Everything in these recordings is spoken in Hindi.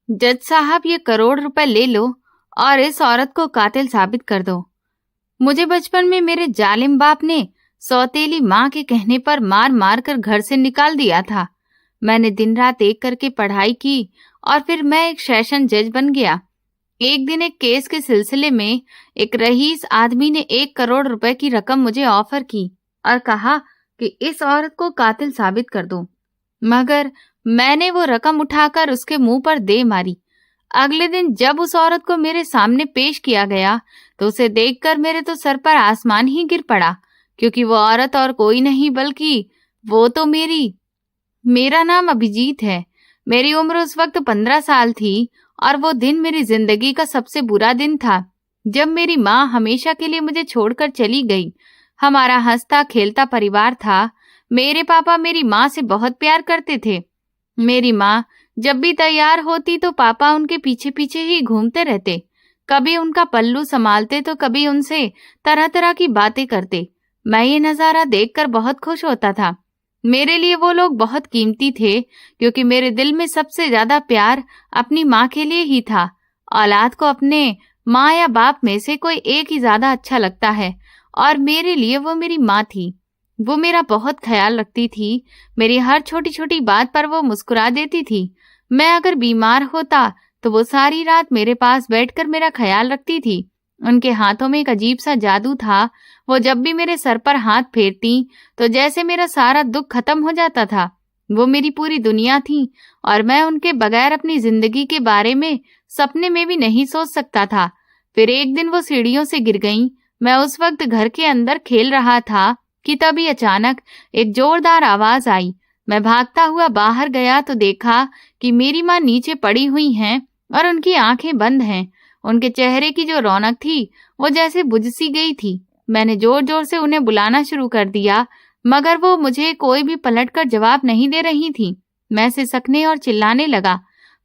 जज साहब, ये करोड़ रुपए ले लो और इस औरत को कातिल साबित कर दो। मुझे बचपन में मेरे जालिम बाप ने सौतेली माँ के कहने पर मार मार कर घर से निकाल दिया था। मैंने दिन रात एक करके पढ़ाई की और फिर मैं एक सेशन जज बन गया। एक दिन एक केस के सिलसिले में एक रईस आदमी ने 1 करोड़ रुपए की रकम मुझे ऑफर की और कहा कि इस औरत को कातिल साबित कर दो, मगर मैंने वो रकम उठाकर उसके मुंह पर दे मारी। अगले दिन जब उस औरत को मेरे सामने पेश किया गया तो उसे देखकर मेरे तो सर पर आसमान ही गिर पड़ा, क्योंकि वो औरत और कोई नहीं बल्कि वो तो मेरा नाम अभिजीत है। मेरी उम्र उस वक्त 15 साल थी और वो दिन मेरी जिंदगी का सबसे बुरा दिन था, जब मेरी माँ हमेशा के लिए मुझे छोड़कर चली गई। हमारा हंसता खेलता परिवार था। मेरे पापा मेरी माँ से बहुत प्यार करते थे। मेरी माँ जब भी तैयार होती तो पापा उनके पीछे पीछे ही घूमते रहते। कभी उनका पल्लू संभालते तो कभी उनसे तरह तरह की बातें करते। मैं ये नजारा देखकर बहुत खुश होता था। मेरे लिए वो लोग बहुत कीमती थे, क्योंकि मेरे दिल में सबसे ज्यादा प्यार अपनी माँ के लिए ही था। औलाद को अपने माँ या बाप में से कोई एक ही ज्यादा अच्छा लगता है, और मेरे लिए वो मेरी माँ थी। वो मेरा बहुत ख्याल रखती थी। मेरी हर छोटी छोटी बात पर वो मुस्कुरा देती थी। मैं अगर बीमार होता तो वो सारी रात मेरे पास बैठकर मेरा ख्याल रखती थी। उनके हाथों में एक अजीब सा जादू था। वो जब भी मेरे सर पर हाथ फेरती तो जैसे मेरा सारा दुख खत्म हो जाता था। वो मेरी पूरी दुनिया थी और मैं उनके बगैर अपनी जिंदगी के बारे में सपने में भी नहीं सोच सकता था। फिर एक दिन वो सीढ़ियों से गिर गईं। मैं उस वक्त घर के अंदर खेल रहा था कि तभी अचानक एक जोरदार आवाज आई। मैं भागता हुआ बाहर गया तो देखा कि मेरी माँ नीचे पड़ी हुई हैं और उनकी आंखें बंद हैं। उनके चेहरे की जो रौनक थी वो जैसे बुझ सी गई थी। मैंने जोर जोर से उन्हें बुलाना शुरू कर दिया, मगर वो मुझे कोई भी पलटकर जवाब नहीं दे रही थी। मैं सिसकने और चिल्लाने लगा।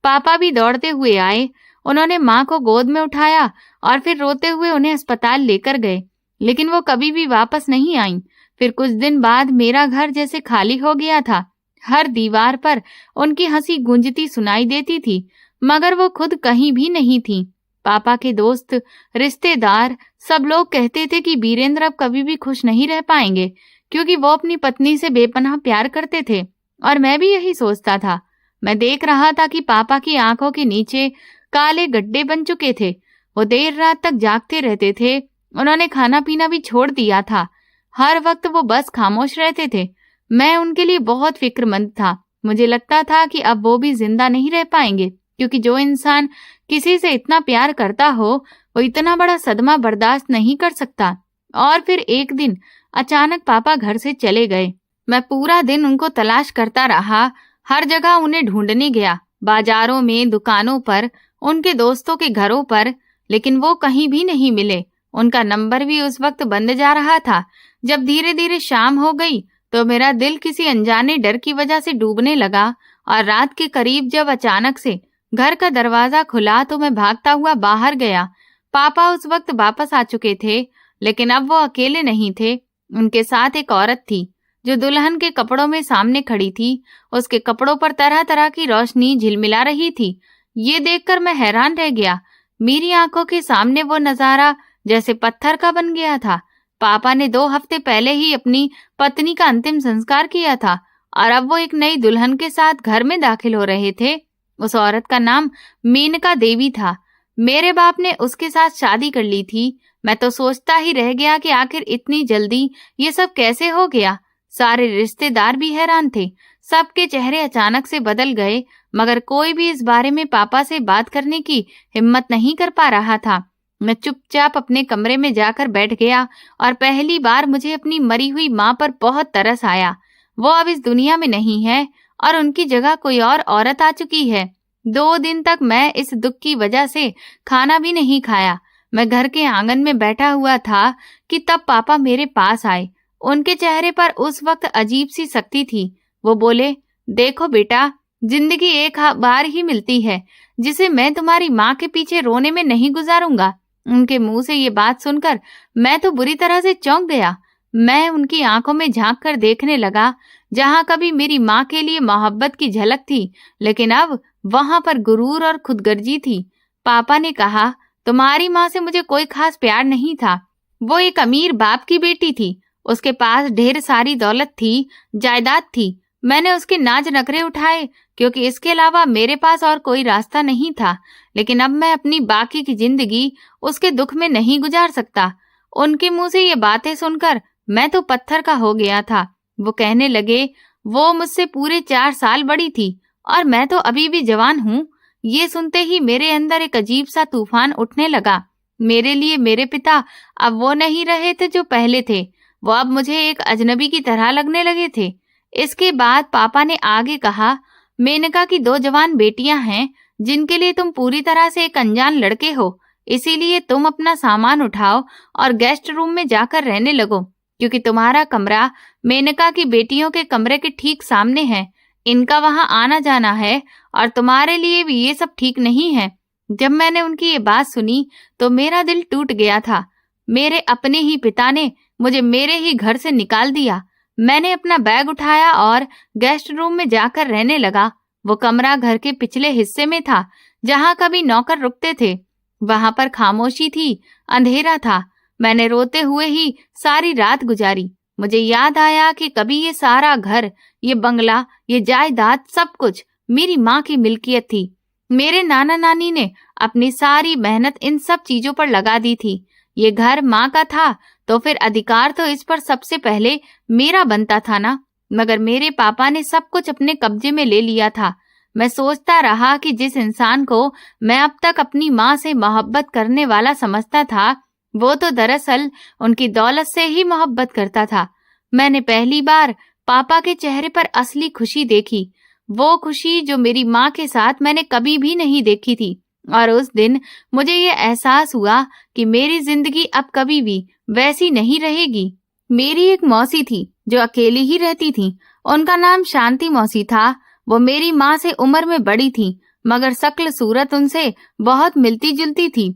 पापा भी दौड़ते हुए आए। उन्होंने माँ को गोद में उठाया और फिर रोते हुए उन्हें अस्पताल लेकर गए, लेकिन वो कभी भी वापस नहीं आई। फिर कुछ दिन बाद मेरा घर जैसे खाली हो गया था। हर दीवार पर उनकी हंसी गूंजती सुनाई देती थी, मगर वो खुद कहीं भी नहीं थी। पापा के दोस्त, रिश्तेदार, सब लोग कहते थे कि वीरेंद्र अब कभी भी खुश नहीं रह पाएंगे, क्योंकि वो अपनी पत्नी से बेपनाह प्यार करते थे। और मैं भी यही सोचता था। मैं देख रहा था कि पापा की आंखों के नीचे काले गड्ढे बन चुके थे। वो देर रात तक जागते रहते थे। उन्होंने खाना पीना भी छोड़ दिया था। हर वक्त वो बस खामोश रहते थे। मैं उनके लिए बहुत फिक्रमंद था। मुझे लगता था कि अब वो भी जिंदा नहीं रह पाएंगे, क्योंकि जो इंसान किसी से इतना प्यार करता हो वो इतना बड़ा सदमा बर्दाश्त नहीं कर सकता। और फिर एक दिन अचानक पापा घर से चले गए। मैं पूरा दिन उनको तलाश करता रहा। हर जगह उन्हें ढूंढने गया, बाजारों में, दुकानों पर, उनके दोस्तों के घरों पर, लेकिन वो कहीं भी नहीं मिले। उनका नंबर भी उस वक्त बंद जा रहा था। जब धीरे धीरे शाम हो गई तो मेरा दिल किसी अनजाने डर की वजह से डूबने लगा, और रात के करीब जब अचानक से घर का दरवाजा खुला तो मैं भागता हुआ बाहर गया। पापा उस वक्त वापस आ चुके थे, लेकिन अब वो अकेले नहीं थे। उनके साथ एक औरत थी जो दुल्हन के कपड़ों में सामने खड़ी थी। उसके कपड़ों पर तरह तरह की रोशनी झिलमिला रही थी। ये देखकर मैं हैरान रह गया। मेरी आंखों के सामने वो नजारा जैसे पत्थर का बन गया था। पापा ने 2 हफ्ते पहले ही अपनी पत्नी का अंतिम संस्कार किया था, और अब वो एक नई दुल्हन के साथ घर में दाखिल हो रहे थे। उस औरत का नाम मेनका देवी था। मेरे बाप ने उसके साथ शादी कर ली थी। मैं तो सोचता ही रह गया कि आखिर इतनी जल्दी ये सब कैसे हो गया। सारे रिश्तेदार भी हैरान थे। सबके चेहरे अचानक से बदल गए, मगर कोई भी इस बारे में पापा से बात करने की हिम्मत नहीं कर पा रहा था। मैं चुपचाप अपने कमरे में जाकर बैठ गया, और पहली बार मुझे अपनी मरी हुई माँ पर बहुत तरस आया। वो अब इस दुनिया में नहीं है और उनकी जगह कोई और औरत आ चुकी है। 2 दिन तक मैं इस दुख की वजह से खाना भी नहीं खाया। मैं घर के आंगन में बैठा हुआ था कि तब पापा मेरे पास आए। उनके चेहरे पर उस वक्त अजीब सी सख्ती थी। वो बोले, देखो बेटा, जिंदगी एक बार ही मिलती है, जिसे मैं तुम्हारी माँ के पीछे रोने में नहीं गुजारूंगा। उनके मुंह से ये बात सुनकर मैं तो बुरी तरह से चौंक गया। मैं उनकी आंखों में झांक कर देखने लगा। जहां कभी मेरी माँ के लिए मोहब्बत की झलक थी, लेकिन अब वहां पर गुरूर और खुदगर्जी थी। पापा ने कहा, तुम्हारी माँ से मुझे कोई खास प्यार नहीं था। वो एक अमीर बाप की बेटी थी, उसके पास ढेर सारी दौलत थी, जायदाद थी। मैंने उसके नाज नखरे उठाए क्योंकि इसके अलावा मेरे पास और कोई रास्ता नहीं था। लेकिन अब मैं अपनी बाकी की जिंदगी उसके दुख में नहीं गुजार सकता। उनके मुंह से ये बातें सुनकर मैं तो पत्थर का हो गया था। वो कहने लगे, वो मुझसे पूरे 4 साल बड़ी थी और मैं तो अभी भी जवान हूँ। ये सुनते ही मेरे अंदर एक अजीब सा तूफान उठने लगा। मेरे लिए मेरे पिता अब वो नहीं रहे थे जो पहले थे। वो अब मुझे एक अजनबी की तरह लगने लगे थे। इसके बाद पापा ने आगे कहा, मेनका की 2 जवान बेटियां हैं जिनके लिए तुम पूरी तरह से एक अनजान लड़के हो। इसीलिए तुम अपना सामान उठाओ और गेस्ट रूम में जाकर रहने लगो, क्योंकि तुम्हारा कमरा मेनका की बेटियों के कमरे के ठीक सामने है। इनका वहां आना जाना है और तुम्हारे लिए भी ये सब ठीक नहीं है। जब मैंने उनकी ये बात सुनी तो मेरा दिल टूट गया था। मेरे अपने ही पिता ने मुझे मेरे ही घर से निकाल दिया। मैंने अपना बैग उठाया और गेस्ट रूम में जाकर रहने लगा। वो कमरा घर के पिछले हिस्से में था जहां कभी नौकर रुकते थे। वहां पर खामोशी थी, अंधेरा था। मैंने रोते हुए ही सारी रात गुजारी। मुझे याद आया कि कभी ये सारा घर, ये बंगला, ये जायदाद, सब कुछ मेरी माँ की मिल्कियत थी। मेरे नाना नानी ने अपनी सारी मेहनत इन सब चीजों पर लगा दी थी। ये घर माँ का था तो फिर अधिकार तो इस पर सबसे पहले मेरा बनता था ना। मगर मेरे पापा ने सब कुछ अपने कब्जे में ले लिया था। मैं सोचता रहा कि जिस इंसान को मैं अब तक अपनी माँ से मोहब्बत करने वाला समझता था, वो तो दरअसल उनकी दौलत से ही मोहब्बत करता था। मैंने पहली बार पापा के चेहरे पर असली खुशी देखी, वो खुशी जो मेरी माँ के साथ मैंने कभी भी नहीं देखी थी। और उस दिन मुझे ये एहसास हुआ कि मेरी जिंदगी अब कभी भी वैसी नहीं रहेगी। मेरी एक मौसी थी जो अकेली ही रहती थी। उनका नाम शांति मौसी था। वो मेरी माँ से उम्र में बड़ी थी, मगर शक्ल सूरत उनसे बहुत मिलती जुलती थी।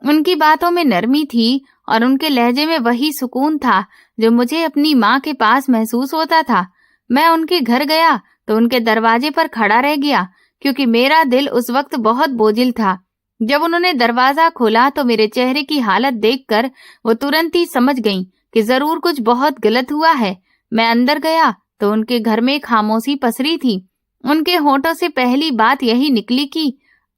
उनकी बातों में नरमी थी और उनके लहजे में वही सुकून था जो मुझे अपनी माँ के पास महसूस होता था। मैं उनके घर गया तो उनके दरवाजे पर खड़ा रह गया, क्योंकि मेरा दिल उस वक्त बहुत बोझिल था। जब उन्होंने दरवाजा खोला तो मेरे चेहरे की हालत देखकर वो तुरंत ही समझ गईं कि जरूर कुछ बहुत गलत हुआ है। मैं अंदर गया तो उनके घर में खामोशी पसरी थी। उनके होठों से पहली बात यही निकली कि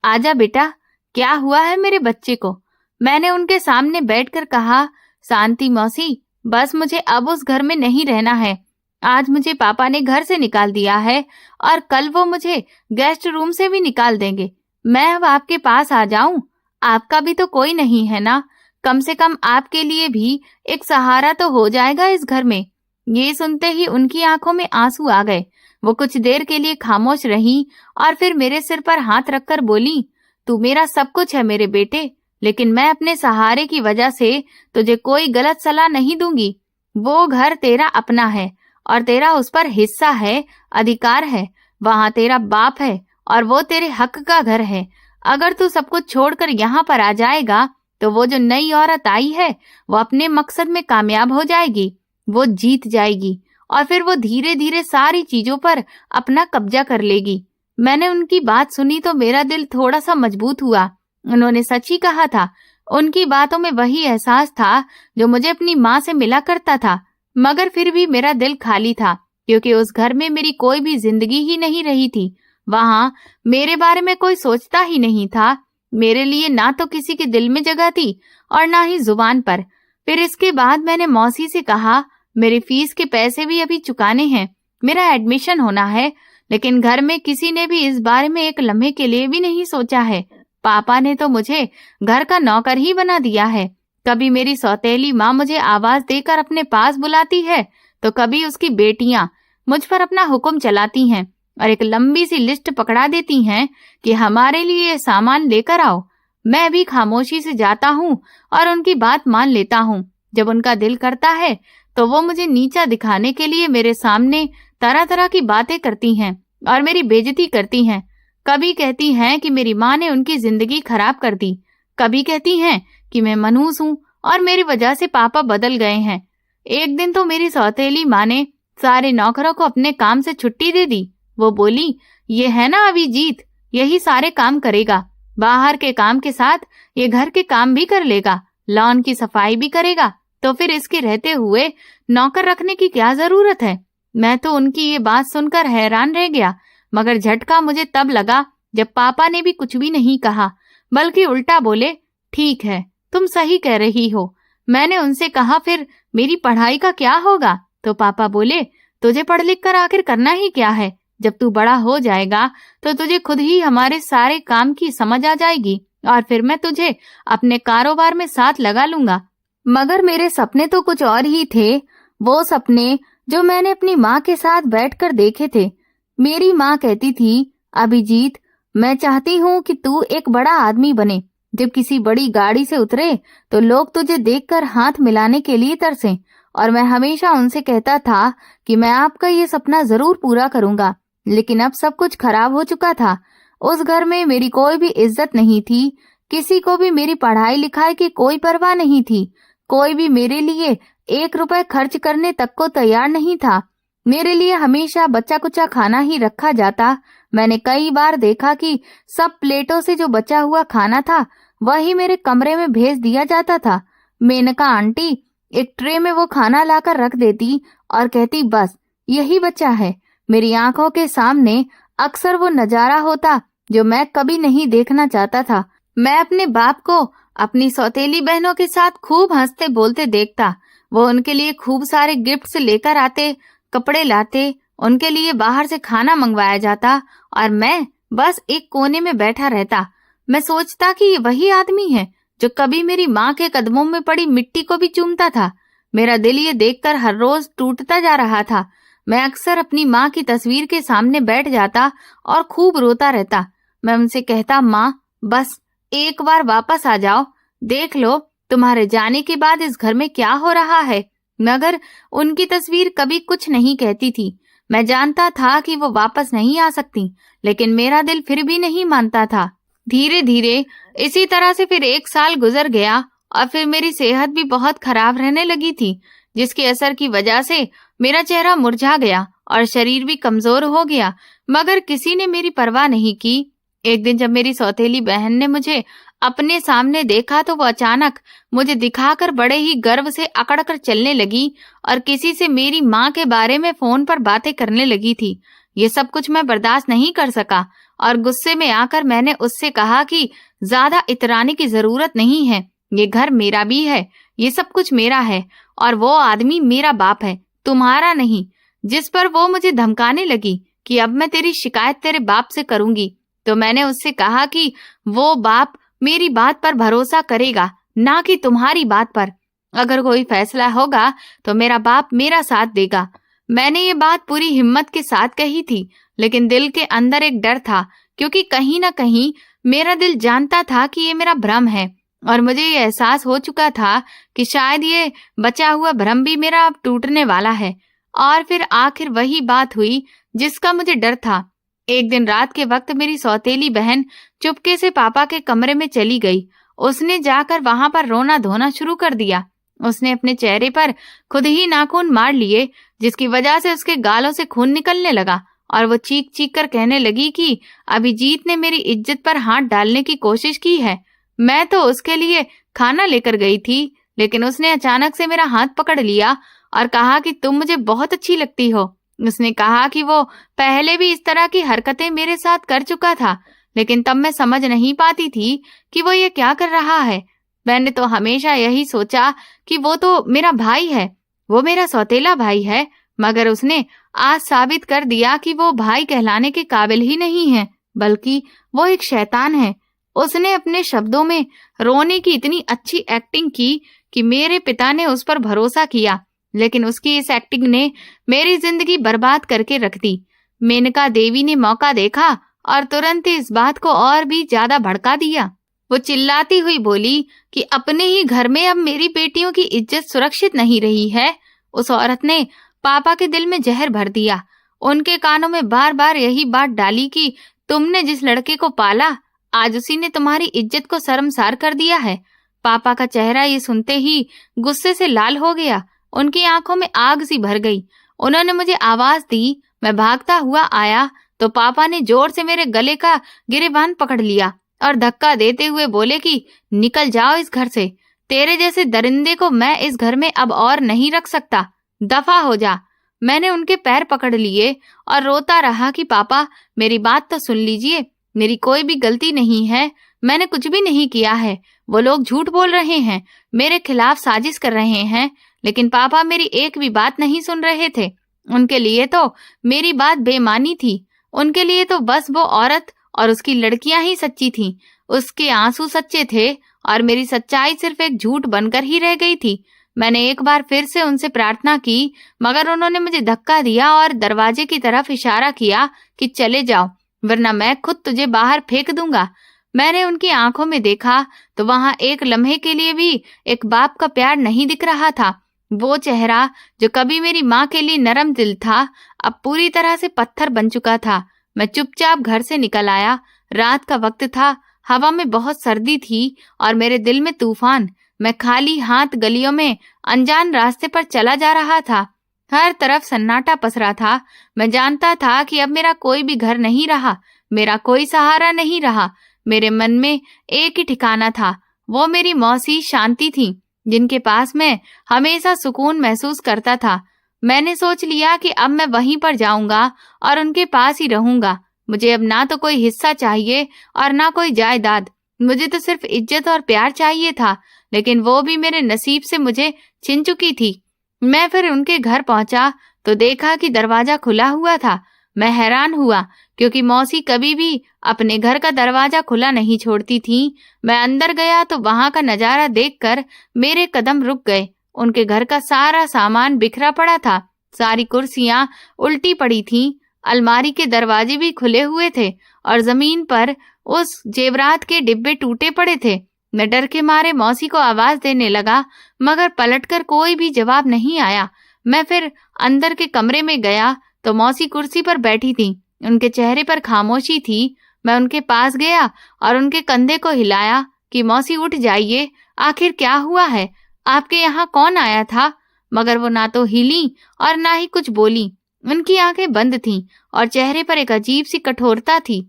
आजा बेटा, क्या हुआ है मेरे बच्चे को। मैंने उनके सामने बैठकर कहा, शांति मौसी, बस मुझे अब उस घर में नहीं रहना है। आज मुझे पापा ने घर से निकाल दिया है और कल वो मुझे गेस्ट रूम से भी निकाल देंगे। मैं अब आपके पास आ जाऊं? आपका भी तो कोई नहीं है ना। कम से कम आपके लिए भी एक सहारा तो हो जाएगा इस घर में। ये सुनते ही उनकी आंखों में आंसू आ गए। वो कुछ देर के लिए खामोश रही और फिर मेरे सिर पर हाथ रखकर बोली, तू मेरा सब कुछ है मेरे बेटे, लेकिन मैं अपने सहारे की वजह से तुझे कोई गलत सलाह नहीं दूंगी। वो घर तेरा अपना है और तेरा उस पर हिस्सा है, अधिकार है। वहां तेरा बाप है और वो तेरे हक का घर है। अगर तू सब कुछ छोड़कर यहाँ पर आ जाएगा तो वो जो नई औरत आई है वो अपने मकसद में कामयाब हो जाएगी। वो जीत जाएगी और फिर वो धीरे धीरे सारी चीजों पर अपना कब्जा कर लेगी। मैंने उनकी बात सुनी तो मेरा दिल थोड़ा सा मजबूत हुआ। उन्होंने सच ही कहा था। उनकी बातों में वही एहसास था जो मुझे अपनी माँ से मिला करता था। मगर फिर भी मेरा दिल खाली था, क्योंकि उस घर में मेरी कोई भी जिंदगी ही नहीं रही थी। वहां मेरे बारे में कोई सोचता ही नहीं था। मेरे लिए ना तो किसी के दिल में जगह थी और ना ही जुबान पर। फिर इसके बाद मैंने मौसी से कहा, मेरी फीस के पैसे भी अभी चुकाने हैं, मेरा एडमिशन होना है। लेकिन घर में किसी ने भी इस बारे में एक लम्हे के लिए भी नहीं सोचा है। पापा ने तो मुझे घर का नौकर ही बना दिया है। कभी मेरी सौतेली माँ मुझे आवाज देकर अपने पास बुलाती है तो कभी उसकी बेटियां मुझ पर अपना हुक्म चलाती हैं और एक लंबी सी लिस्ट पकड़ा देती हैं कि हमारे लिए ये सामान लेकर आओ। मैं भी खामोशी से जाता हूँ और उनकी बात मान लेता हूँ। जब उनका दिल करता है तो वो मुझे नीचा दिखाने के लिए मेरे सामने तरह तरह की बातें करती हैं और मेरी बेइज्जती करती हैं। कभी कहती हैं कि मेरी माँ ने उनकी जिंदगी खराब कर दी, कभी कहती हैं कि मैं मनहूस हूँ और मेरी वजह से पापा बदल गए हैं। एक दिन तो मेरी सौतेली माँ ने सारे नौकरों को अपने काम से छुट्टी दे दी। वो बोली, ये है ना अभिजीत, यही सारे काम करेगा। बाहर के काम के साथ ये घर के काम भी कर लेगा, लॉन की सफाई भी करेगा। तो फिर इसके रहते हुए नौकर रखने की क्या जरूरत है? मैं तो उनकी ये बात सुनकर हैरान रह गया, मगर झटका मुझे तब लगा जब पापा ने भी कुछ भी नहीं कहा, बल्कि उल्टा बोले, ठीक है, तुम सही कह रही हो। मैंने उनसे कहा, फिर मेरी पढ़ाई का क्या होगा? तो पापा बोले, तुझे पढ़ लिख कर आखिर करना ही क्या है? जब तू बड़ा हो जाएगा तो तुझे खुद ही हमारे सारे काम की समझ आ जाएगी और फिर मैं तुझे अपने कारोबार में साथ लगा लूंगा। मगर मेरे सपने तो कुछ और ही थे, वो सपने जो मैंने अपनी माँ के साथ बैठकर देखे थे। मेरी माँ कहती थी, अभिजीत, मैं चाहती हूँ कि तू एक बड़ा आदमी बने। जब किसी बड़ी गाड़ी से उतरे तो लोग तुझे देखकर हाथ मिलाने के लिए तरसें, और मैं हमेशा उनसे कहता था कि मैं आपका ये सपना जरूर पूरा करूंगा। लेकिन अब सब कुछ खराब हो चुका था। उस घर में मेरी कोई भी इज्जत नहीं थी, किसी को भी मेरी पढ़ाई लिखाई की कोई परवाह नहीं थी। कोई भी मेरे लिए 1 रुपए खर्च करने तक को तैयार नहीं था। मेरे लिए हमेशा बचा कुचा खाना ही रखा जाता। मैंने कई बार देखा कि सब प्लेटों से जो बचा हुआ खाना था वही मेरे कमरे में भेज दिया जाता था। मेनका आंटी एक ट्रे में वो खाना लाकर रख देती और कहती, बस यही बचा है। मेरी आंखों के सामने अक्सर वो नजारा होता जो मैं कभी नहीं देखना चाहता था। मैं अपने बाप को अपनी सौतेली बहनों के साथ खूब हंसते बोलते देखता। वो उनके लिए खूब सारे गिफ्ट्स लेकर आते, कपड़े लाते, उनके लिए बाहर से खाना मंगवाया जाता और मैं बस एक कोने में बैठा रहता। मैं सोचता कि ये वही आदमी है जो कभी मेरी माँ के कदमों में पड़ी मिट्टी को भी चूमता था। मेरा दिल ये देखकर हर रोज टूटता जा रहा था। मैं अक्सर अपनी माँ की तस्वीर के सामने बैठ जाता और खूब रोता रहता। मैं उनसे कहता, माँ, बस एक बार वापस आ जाओ, देख लो तुम्हारे जाने के बाद इस घर में क्या हो रहा है। मगर उनकी तस्वीर कभी कुछ नहीं कहती थी। मैं जानता था कि वो वापस नहीं आ सकती, लेकिन मेरा दिल फिर भी नहीं मानता था। धीरे धीरे इसी तरह से फिर 1 साल गुजर गया और फिर मेरी सेहत भी बहुत खराब रहने लगी थी, जिसके असर की वजह से मेरा चेहरा मुरझा गया और शरीर भी कमजोर हो गया। मगर किसी ने मेरी परवाह नहीं की। एक दिन जब मेरी सौतेली बहन ने मुझे अपने सामने देखा तो वो अचानक मुझे दिखाकर बड़े ही गर्व से अकड़कर चलने लगी और किसी से मेरी माँ के बारे में फोन पर बातें करने लगी थी। ये सब कुछ मैं बर्दाश्त नहीं कर सका और गुस्से में आकर मैंने उससे कहा कि ज्यादा इतराने की जरूरत नहीं है, ये घर मेरा भी है, ये सब कुछ मेरा है और वो आदमी मेरा बाप है, तुम्हारा नहीं। जिस पर वो मुझे धमकाने लगी कि अब मैं तेरी शिकायत तेरे बाप से करूंगी। तो मैंने उससे कहा कि वो बाप मेरी बात पर भरोसा करेगा, ना कि तुम्हारी बात पर। अगर कोई फैसला होगा तो मेरा बाप मेरा साथ देगा। मैंने ये बात पूरी हिम्मत के साथ कही थी, लेकिन दिल के अंदर एक डर था, क्योंकि कहीं ना कहीं मेरा दिल जानता था कि ये मेरा भ्रम है और मुझे ये एहसास हो चुका था कि शायद ये बचा हुआ भ्रम भी मेरा अब टूटने वाला है। और फिर आखिर वही बात हुई जिसका मुझे डर था। एक दिन रात के वक्त मेरी सौतेली बहन चुपके से पापा के कमरे में चली गई। उसने जाकर वहां पर रोना धोना शुरू कर दिया। उसने अपने चेहरे पर खुद ही नाखून मार लिए, जिसकी वजह से उसके गालों से खून निकलने लगा और वो चीख चीख कर कहने लगी कि अभिजीत ने मेरी इज्जत पर हाथ डालने की कोशिश की है। मैं तो उसके लिए खाना लेकर गई थी, लेकिन उसने अचानक से मेरा हाथ पकड़ लिया और कहा कि तुम मुझे बहुत अच्छी लगती हो। उसने कहा कि वो पहले भी इस तरह की हरकतें मेरे साथ कर चुका था, लेकिन तब मैं समझ नहीं पाती थी कि वो ये क्या कर रहा है। मैंने तो हमेशा यही सोचा कि वो तो मेरा भाई है, वो मेरा सौतेला भाई है, मगर उसने आज साबित कर दिया कि वो भाई कहलाने के काबिल ही नहीं है, बल्कि वो एक शैतान है। उसने अपने शब्दों में रोने की इतनी अच्छी एक्टिंग की कि मेरे पिता ने उस पर भरोसा किया, लेकिन उसकी इस एक्टिंग ने मेरी जिंदगी बर्बाद करके रख दी। मेनका देवी ने मौका देखा और तुरंत ही इस बात को और भी ज्यादा भड़का दिया। वो चिल्लाती हुई बोली कि अपने ही घर में अब मेरी बेटियों की इज्जत सुरक्षित नहीं रही है। उस औरत ने पापा के दिल में जहर भर दिया। उनके कानों में बार बार यही बात डाली कि तुमने जिस लड़के को पाला, आज उसी ने तुम्हारी इज्जत को शर्मसार कर दिया है। पापा का चेहरा ये सुनते ही गुस्से से लाल हो गया। उनकी आंखों में आग सी भर गई। उन्होंने मुझे आवाज दी। मैं भागता हुआ आया तो पापा ने जोर से मेरे गले का गिरेबान पकड़ लिया और धक्का देते हुए बोले कि निकल जाओ इस घर से। तेरे जैसे दरिंदे को मैं इस घर में अब और नहीं रख सकता, दफा हो जा। मैंने उनके पैर पकड़ लिए और रोता रहा कि पापा मेरी बात तो सुन लीजिए, मेरी कोई भी गलती नहीं है, मैंने कुछ भी नहीं किया है। वो लोग झूठ बोल रहे हैं, मेरे खिलाफ साजिश कर रहे हैं। लेकिन पापा मेरी एक भी बात नहीं सुन रहे थे। उनके लिए तो मेरी बात बेमानी थी, उनके लिए तो बस वो औरत और उसकी लड़कियां ही सच्ची थीं। उसके आंसू सच्चे थे और मेरी सच्चाई सिर्फ एक झूठ बनकर ही रह गई थी। मैंने एक बार फिर से उनसे प्रार्थना की, मगर उन्होंने मुझे धक्का दिया और दरवाजे की तरफ इशारा किया कि चले जाओ, वरना मैं खुद तुझे बाहर फेंक दूंगा। मैंने उनकी आंखों में देखा तो वहां एक लम्हे के लिए भी एक बाप का प्यार नहीं दिख रहा था। वो चेहरा जो कभी मेरी माँ के लिए नरम दिल था, अब पूरी तरह से पत्थर बन चुका था। मैं चुपचाप घर से निकल आया। रात का वक्त था, हवा में बहुत सर्दी थी और मेरे दिल में तूफान। मैं खाली हाथ गलियों में अनजान रास्ते पर चला जा रहा था। हर तरफ सन्नाटा पसरा था। मैं जानता था कि अब मेरा कोई भी घर नहीं रहा, मेरा कोई सहारा नहीं रहा। मेरे मन में एक ही ठिकाना था, वो मेरी मौसी शांति थी, जिनके पास मैं हमेशा सुकून महसूस करता था। मैंने सोच लिया कि अब मैं वहीं पर जाऊंगा और उनके पास ही रहूंगा। मुझे अब ना तो कोई हिस्सा चाहिए और ना कोई जायदाद, मुझे तो सिर्फ इज्जत और प्यार चाहिए था, लेकिन वो भी मेरे नसीब से मुझे छिन चुकी थी। मैं फिर उनके घर पहुंचा तो देखा कि दरवाजा खुला हुआ था। मैं हैरान हुआ क्योंकि मौसी कभी भी अपने घर का दरवाजा खुला नहीं छोड़ती थी। मैं अंदर गया तो वहां का नजारा देखकर मेरे कदम रुक गए। उनके घर का सारा सामान बिखरा पड़ा था, सारी कुर्सियां उल्टी पड़ी थीं, अलमारी के दरवाजे भी खुले हुए थे और जमीन पर उस जेवरात के डिब्बे टूटे पड़े थे। मैं डर के मारे मौसी को आवाज देने लगा, मगर पलटकर कोई भी जवाब नहीं आया। मैं फिर अंदर के कमरे में गया तो मौसी कुर्सी पर बैठी थी, उनके चेहरे पर खामोशी थी। मैं उनके पास गया और उनके कंधे को हिलाया कि मौसी उठ जाइए, आखिर क्या हुआ है, आपके यहाँ कौन आया था? मगर वो ना तो हिली और ना ही कुछ बोली। उनकी आंखें बंद थीं और चेहरे पर एक अजीब सी कठोरता थी।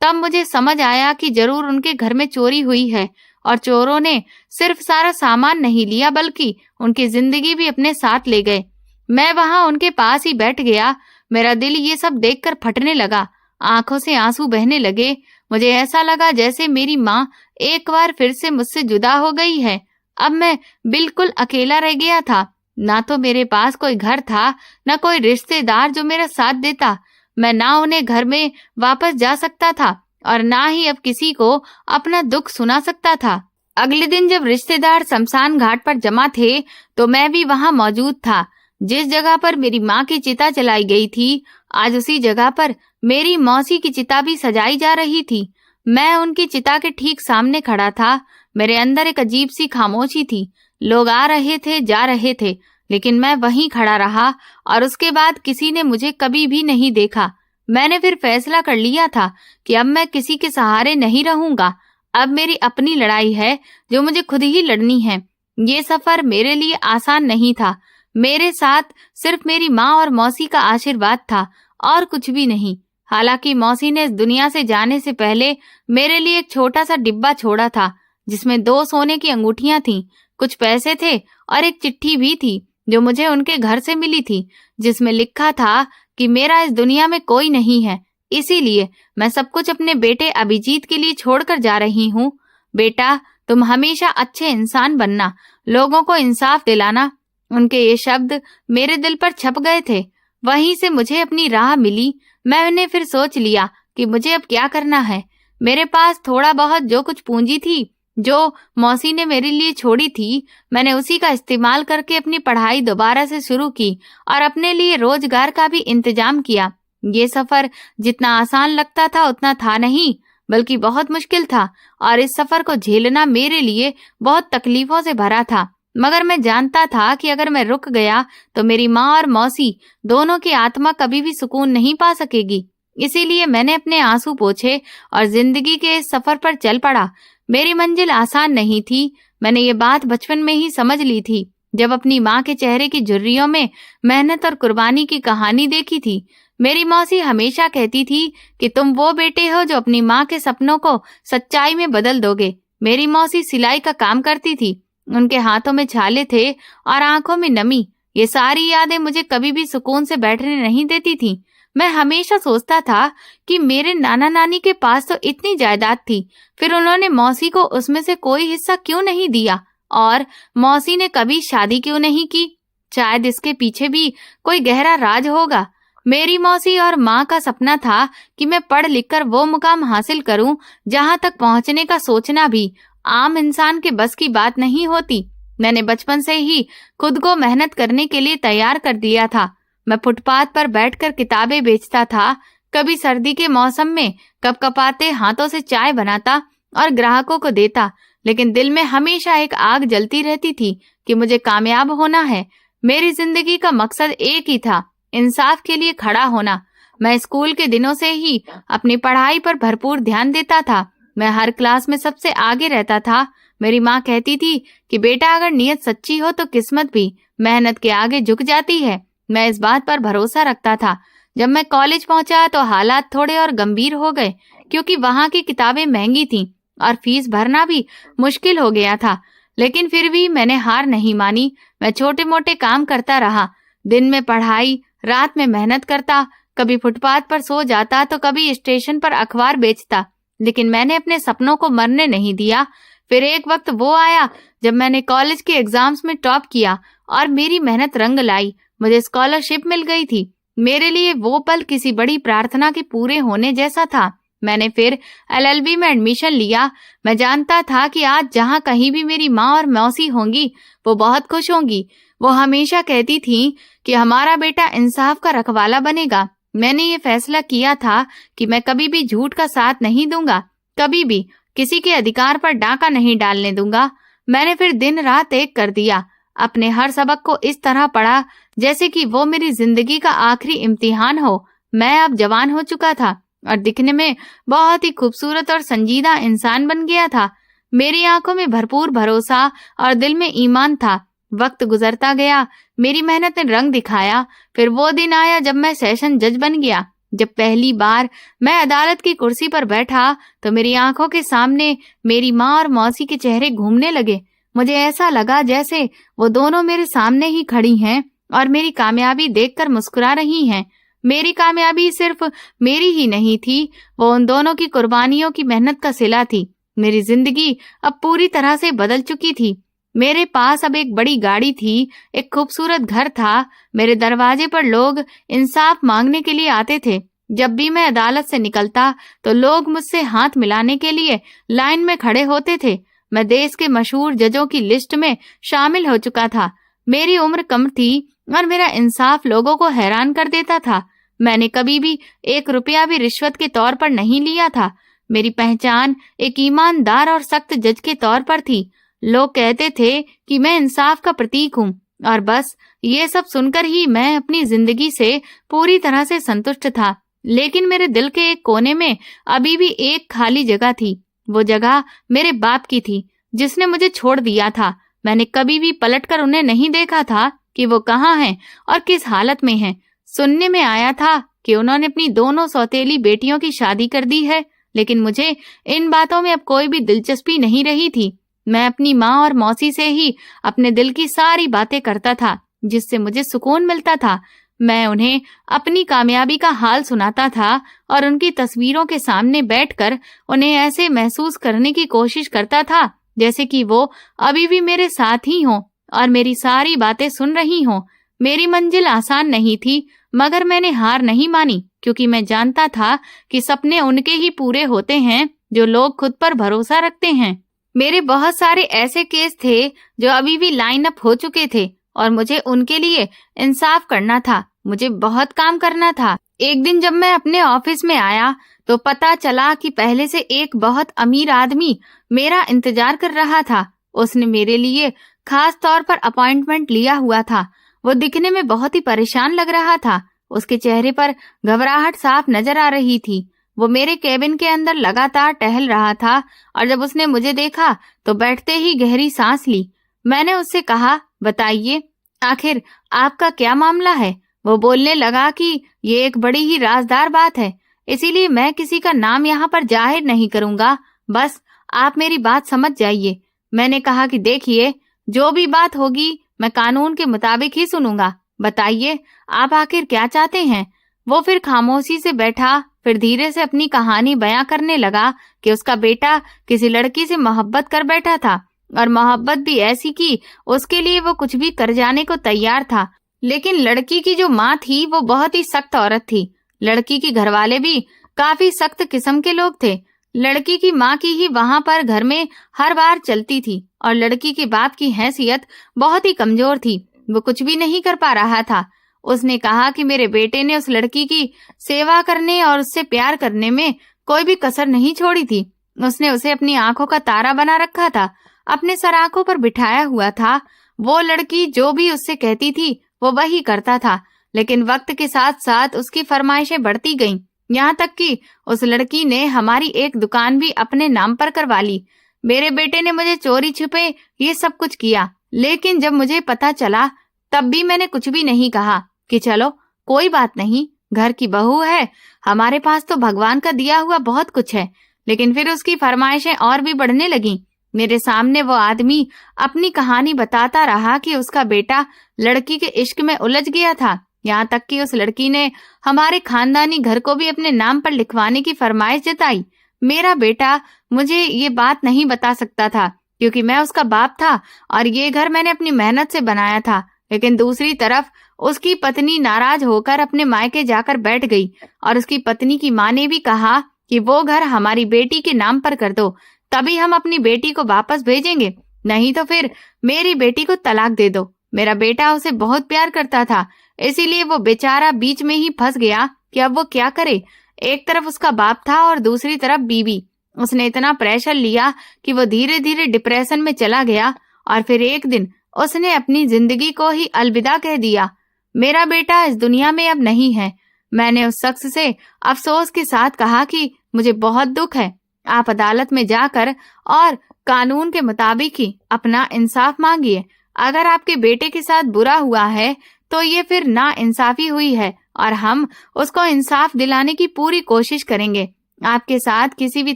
तब मुझे समझ आया कि जरूर उनके घर में चोरी हुई है और चोरों ने सिर्फ सारा सामान नहीं लिया बल्कि उनकी जिंदगी भी अपने साथ ले गए। मैं वहां उनके पास ही बैठ गया। मेरा दिल ये सब देखकर फटने लगा, आंखों से आंसू बहने लगे। मुझे ऐसा लगा जैसे मेरी माँ एक बार फिर से मुझसे जुदा हो गई है। अब मैं बिल्कुल अकेला रह गया था, ना तो मेरे पास कोई घर था, ना कोई रिश्तेदार जो मेरा साथ देता। मैं ना उन्हें घर में वापस जा सकता था और ना ही अब किसी को अपना दुख सुना सकता था। अगले दिन जब रिश्तेदार शमशान घाट पर जमा थे तो मैं भी वहां मौजूद था। जिस जगह पर मेरी माँ की चिता जलाई गई थी, आज उसी जगह पर मेरी मौसी की चिता भी सजाई जा रही थी। मैं उनकी चिता के ठीक सामने खड़ा था। मेरे अंदर एक अजीब सी खामोशी थी। लोग आ रहे थे, जा रहे थे, लेकिन मैं वहीं खड़ा रहा और उसके बाद किसी ने मुझे कभी भी नहीं देखा। मैंने फिर फैसला कर लिया था कि अब मैं किसी के सहारे नहीं रहूंगा। अब मेरी अपनी लड़ाई है जो मुझे खुद ही लड़नी है। ये सफर मेरे लिए आसान नहीं था। मेरे साथ सिर्फ मेरी माँ और मौसी का आशीर्वाद था और कुछ भी नहीं। हालांकि मौसी ने इस दुनिया से जाने से पहले मेरे लिए एक छोटा सा डिब्बा छोड़ा था, जिसमें 2 सोने की अंगूठियां थीं, कुछ पैसे थे और एक चिट्ठी भी थी जो मुझे उनके घर से मिली थी, जिसमें लिखा था कि मेरा इस दुनिया में कोई नहीं है, इसीलिए मैं सब कुछ अपने बेटे अभिजीत के लिए छोड़कर जा रही हूँ। बेटा, तुम हमेशा अच्छे इंसान बनना, लोगों को इंसाफ दिलाना। उनके ये शब्द मेरे दिल पर छप गए थे। वहीं से मुझे अपनी राह मिली। मैंने फिर सोच लिया कि मुझे अब क्या करना है। मेरे पास थोड़ा बहुत जो कुछ पूंजी थी जो मौसी ने मेरे लिए छोड़ी थी, मैंने उसी का इस्तेमाल करके अपनी पढ़ाई दोबारा से शुरू की और अपने लिए रोजगार का भी इंतजाम किया। ये सफर जितना आसान लगता था उतना था नहीं, बल्कि बहुत मुश्किल था और इस सफर को झेलना मेरे लिए बहुत तकलीफों से भरा था। मगर मैं जानता था कि अगर मैं रुक गया तो मेरी माँ और मौसी दोनों की आत्मा कभी भी सुकून नहीं पा सकेगी। इसीलिए मैंने अपने आंसू पोंछे और जिंदगी के इस सफर पर चल पड़ा। मेरी मंजिल आसान नहीं थी। मैंने ये बात बचपन में ही समझ ली थी, जब अपनी माँ के चेहरे की झुर्रियों में मेहनत और कुर्बानी की कहानी देखी थी। मेरी मौसी हमेशा कहती थी कि तुम वो बेटे हो जो अपनी माँ के सपनों को सच्चाई में बदल दोगे। मेरी मौसी सिलाई का काम करती थी, उनके हाथों में छाले थे और आंखों में नमी। ये सारी यादें मुझे कभी भी सुकून से बैठने नहीं देती थी। मैं हमेशा सोचता था कि मेरे नाना नानी के पास तो इतनी जायदाद थी, फिर उन्होंने मौसी को उसमें से कोई हिस्सा क्यों नहीं दिया, और मौसी ने कभी शादी क्यों नहीं की। शायद इसके पीछे भी कोई गहरा राज होगा। मेरी मौसी और माँ का सपना था कि मैं पढ़ लिखकर वो मुकाम हासिल करूं जहां तक पहुंचने का सोचना भी आम इंसान के बस की बात नहीं होती। मैंने बचपन से ही खुद को मेहनत करने के लिए तैयार कर दिया था। मैं फुटपाथ पर बैठकर किताबें बेचता था, कभी सर्दी के मौसम में कपकपाते हाथों से चाय बनाता और ग्राहकों को देता, लेकिन दिल में हमेशा एक आग जलती रहती थी कि मुझे कामयाब होना है। मेरी जिंदगी का मकसद एक ही था, इंसाफ के लिए खड़ा होना। मैं स्कूल के दिनों से ही अपनी पढ़ाई पर भरपूर ध्यान देता था। मैं हर क्लास में सबसे आगे रहता था। मेरी माँ कहती थी कि बेटा, अगर नीयत सच्ची हो तो किस्मत भी मेहनत के आगे झुक जाती है। मैं इस बात पर भरोसा रखता था। जब मैं कॉलेज पहुंचा तो हालात थोड़े और गंभीर हो गए, क्योंकि वहां की किताबें महंगी थीं और फीस भरना भी मुश्किल हो गया था। लेकिन फिर भी मैंने हार नहीं मानी। मैं छोटे मोटे काम करता रहा, दिन में पढ़ाई, रात में मेहनत करता, कभी फुटपाथ पर सो जाता तो कभी स्टेशन पर अखबार बेचता, लेकिन मैंने अपने सपनों को मरने नहीं दिया। फिर एक वक्त वो आया जब मैंने कॉलेज के एग्जाम्स में टॉप किया और मेरी मेहनत रंग लाई। मुझे स्कॉलरशिप मिल गई थी। मेरे लिए वो पल किसी बड़ी प्रार्थना के पूरे होने जैसा था। मैंने फिर LLB में एडमिशन लिया। मैं जानता था कि आज जहाँ कहीं भी मेरी माँ और मौसी होंगी, वो बहुत खुश होंगी। वो हमेशा कहती थी कि हमारा बेटा इंसाफ का रखवाला बनेगा। मैंने ये फैसला किया था कि मैं कभी भी झूठ का साथ नहीं दूंगा, कभी भी किसी के अधिकार पर डाका नहीं डालने दूंगा। मैंने फिर दिन रात एक कर दिया, अपने हर सबक को इस तरह पढ़ा जैसे कि वो मेरी जिंदगी का आखिरी इम्तिहान हो। मैं अब जवान हो चुका था और दिखने में बहुत ही खूबसूरत और संजीदा इंसान बन गया था। मेरी आंखों में भरपूर भरोसा और दिल में ईमान था। वक्त गुजरता गया, मेरी मेहनत ने रंग दिखाया। फिर वो दिन आया जब मैं सेशन जज बन गया। जब पहली बार मैं अदालत की कुर्सी पर बैठा तो मेरी आंखों के सामने मेरी माँ और मौसी के चेहरे घूमने लगे। मुझे ऐसा लगा जैसे वो दोनों मेरे सामने ही खड़ी हैं और मेरी कामयाबी देखकर मुस्कुरा रही हैं। मेरी कामयाबी सिर्फ मेरी ही नहीं थी, वो उन दोनों की कुर्बानियों की मेहनत का सिला थी। मेरी जिंदगी अब पूरी तरह से बदल चुकी थी। मेरे पास अब एक बड़ी गाड़ी थी, एक खूबसूरत घर था। मेरे दरवाजे पर लोग इंसाफ मांगने के लिए आते थे। जब भी मैं अदालत से निकलता तो लोग मुझसे हाथ मिलाने के लिए लाइन में खड़े होते थे। मैं देश के मशहूर जजों की लिस्ट में शामिल हो चुका था। मेरी उम्र कम थी और मेरा इंसाफ लोगों को हैरान कर देता था। मैंने कभी भी 1 रुपया भी रिश्वत के तौर पर नहीं लिया था। मेरी पहचान एक ईमानदार और सख्त जज के तौर पर थी। लोग कहते थे कि मैं इंसाफ का प्रतीक हूँ, और बस ये सब सुनकर ही मैं अपनी जिंदगी से पूरी तरह से संतुष्ट था। लेकिन मेरे दिल के एक कोने में अभी भी एक खाली जगह थी। वो जगह मेरे बाप की थी, जिसने मुझे छोड़ दिया था। मैंने कभी भी पलटकर उन्हें नहीं देखा था कि वो कहाँ हैं और किस हालत में हैं। सुनने में आया था कि उन्होंने अपनी दोनों सौतेली बेटियों की शादी कर दी है, लेकिन मुझे इन बातों में अब कोई भी दिलचस्पी नहीं रही थी। मैं अपनी माँ और मौसी से ही अपने दिल की सारी बातें करता था, जिससे मुझे सुकून मिलता था। मैं उन्हें अपनी कामयाबी का हाल सुनाता था और उनकी तस्वीरों के सामने बैठकर उन्हें ऐसे महसूस करने की कोशिश करता था जैसे कि वो अभी भी मेरे साथ ही हों और मेरी सारी बातें सुन रही हों। मेरी मंजिल आसान नहीं थी, मगर मैंने हार नहीं मानी, क्योंकि मैं जानता था कि सपने उनके ही पूरे होते हैं जो लोग खुद पर भरोसा रखते हैं। मेरे बहुत सारे ऐसे केस थे जो अभी भी लाइन अप हो चुके थे और मुझे उनके लिए इंसाफ करना था। मुझे बहुत काम करना था। एक दिन जब मैं अपने ऑफिस में आया तो पता चला कि पहले से एक बहुत अमीर आदमी मेरा इंतजार कर रहा था। उसने मेरे लिए खास तौर पर अपॉइंटमेंट लिया हुआ था। वो दिखने में बहुत ही परेशान लग रहा था। उसके चेहरे पर घबराहट साफ नजर आ रही थी। वो मेरे केबिन के अंदर लगातार टहल रहा था और जब उसने मुझे देखा तो बैठते ही गहरी सांस ली। मैंने उससे कहा, बताइए, आखिर आपका क्या मामला है? वो बोलने लगा कि ये एक बड़ी ही राजदार बात है, इसीलिए मैं किसी का नाम यहाँ पर जाहिर नहीं करूंगा, बस आप मेरी बात समझ जाइए। मैंने कहा कि देखिए, जो भी बात होगी मैं कानून के मुताबिक ही सुनूंगा, बताइए आप आखिर क्या चाहते हैं। वो फिर खामोशी से बैठा, फिर धीरे से अपनी कहानी बयां करने लगा कि उसका बेटा किसी लड़की से मोहब्बत कर बैठा था, और मोहब्बत भी ऐसी कि उसके लिए वो कुछ भी कर जाने को तैयार था। लेकिन लड़की की जो माँ थी वो बहुत ही सख्त औरत थी। लड़की के घरवाले भी काफी सख्त किस्म के लोग थे। लड़की की माँ की ही वहां पर घर में हर बार चलती थी, और लड़की के बाप की हैसियत बहुत ही कमजोर थी, वो कुछ भी नहीं कर पा रहा था। उसने कहा कि मेरे बेटे ने उस लड़की की सेवा करने और उससे प्यार करने में कोई भी कसर नहीं छोड़ी थी। उसने उसे अपनी आंखों का तारा बना रखा था, अपने सर आंखों पर बिठाया हुआ था। वो लड़की जो भी उससे कहती थी वो वही करता था, लेकिन वक्त के साथ साथ उसकी फरमाइशें बढ़ती गईं, यहाँ तक कि उस लड़की ने हमारी एक दुकान भी अपने नाम पर करवा ली। मेरे बेटे ने मुझे चोरी छुपे ये सब कुछ किया, लेकिन जब मुझे पता चला तब भी मैंने कुछ भी नहीं कहा कि चलो कोई बात नहीं, घर की बहू है, हमारे पास तो भगवान का दिया हुआ बहुत कुछ है। लेकिन फिर उसकी फरमाइशें और भी बढ़ने लगीं। मेरे सामने वो आदमी अपनी कहानी बताता रहा कि उसका बेटा लड़की के इश्क में उलझ गया था, यहाँ तक कि उस लड़की ने हमारे खानदानी घर को भी अपने नाम पर लिखवाने की फरमाइश जताई। मेरा बेटा मुझे ये बात नहीं बता सकता था क्योंकि मैं उसका बाप था और ये घर मैंने अपनी मेहनत से बनाया था। लेकिन दूसरी तरफ उसकी पत्नी नाराज होकर अपने मायके जाकर बैठ गई, और उसकी पत्नी की माँ ने भी कहा कि वो घर हमारी बेटी के नाम पर कर दो, तभी हम अपनी बेटी को वापस भेजेंगे, नहीं तो फिर मेरी बेटी को तलाक दे दो। मेरा बेटा उसे बहुत प्यार करता था, इसीलिए वो बेचारा बीच में ही फंस गया कि अब वो क्या करे। एक तरफ उसका बाप था और दूसरी तरफ बीवी। उसने इतना प्रेशर लिया कि वो धीरे धीरे डिप्रेशन में चला गया, और फिर एक दिन उसने अपनी जिंदगी को ही अलविदा कह दिया। मेरा बेटा इस दुनिया में अब नहीं है। मैंने उस शख्स से अफसोस के साथ कहा कि मुझे बहुत दुख है, आप अदालत में जाकर और कानून के मुताबिक ही अपना इंसाफ मांगिए। अगर आपके बेटे के साथ बुरा हुआ है तो ये फिर ना इंसाफी हुई है, और हम उसको इंसाफ दिलाने की पूरी कोशिश करेंगे। आपके साथ किसी भी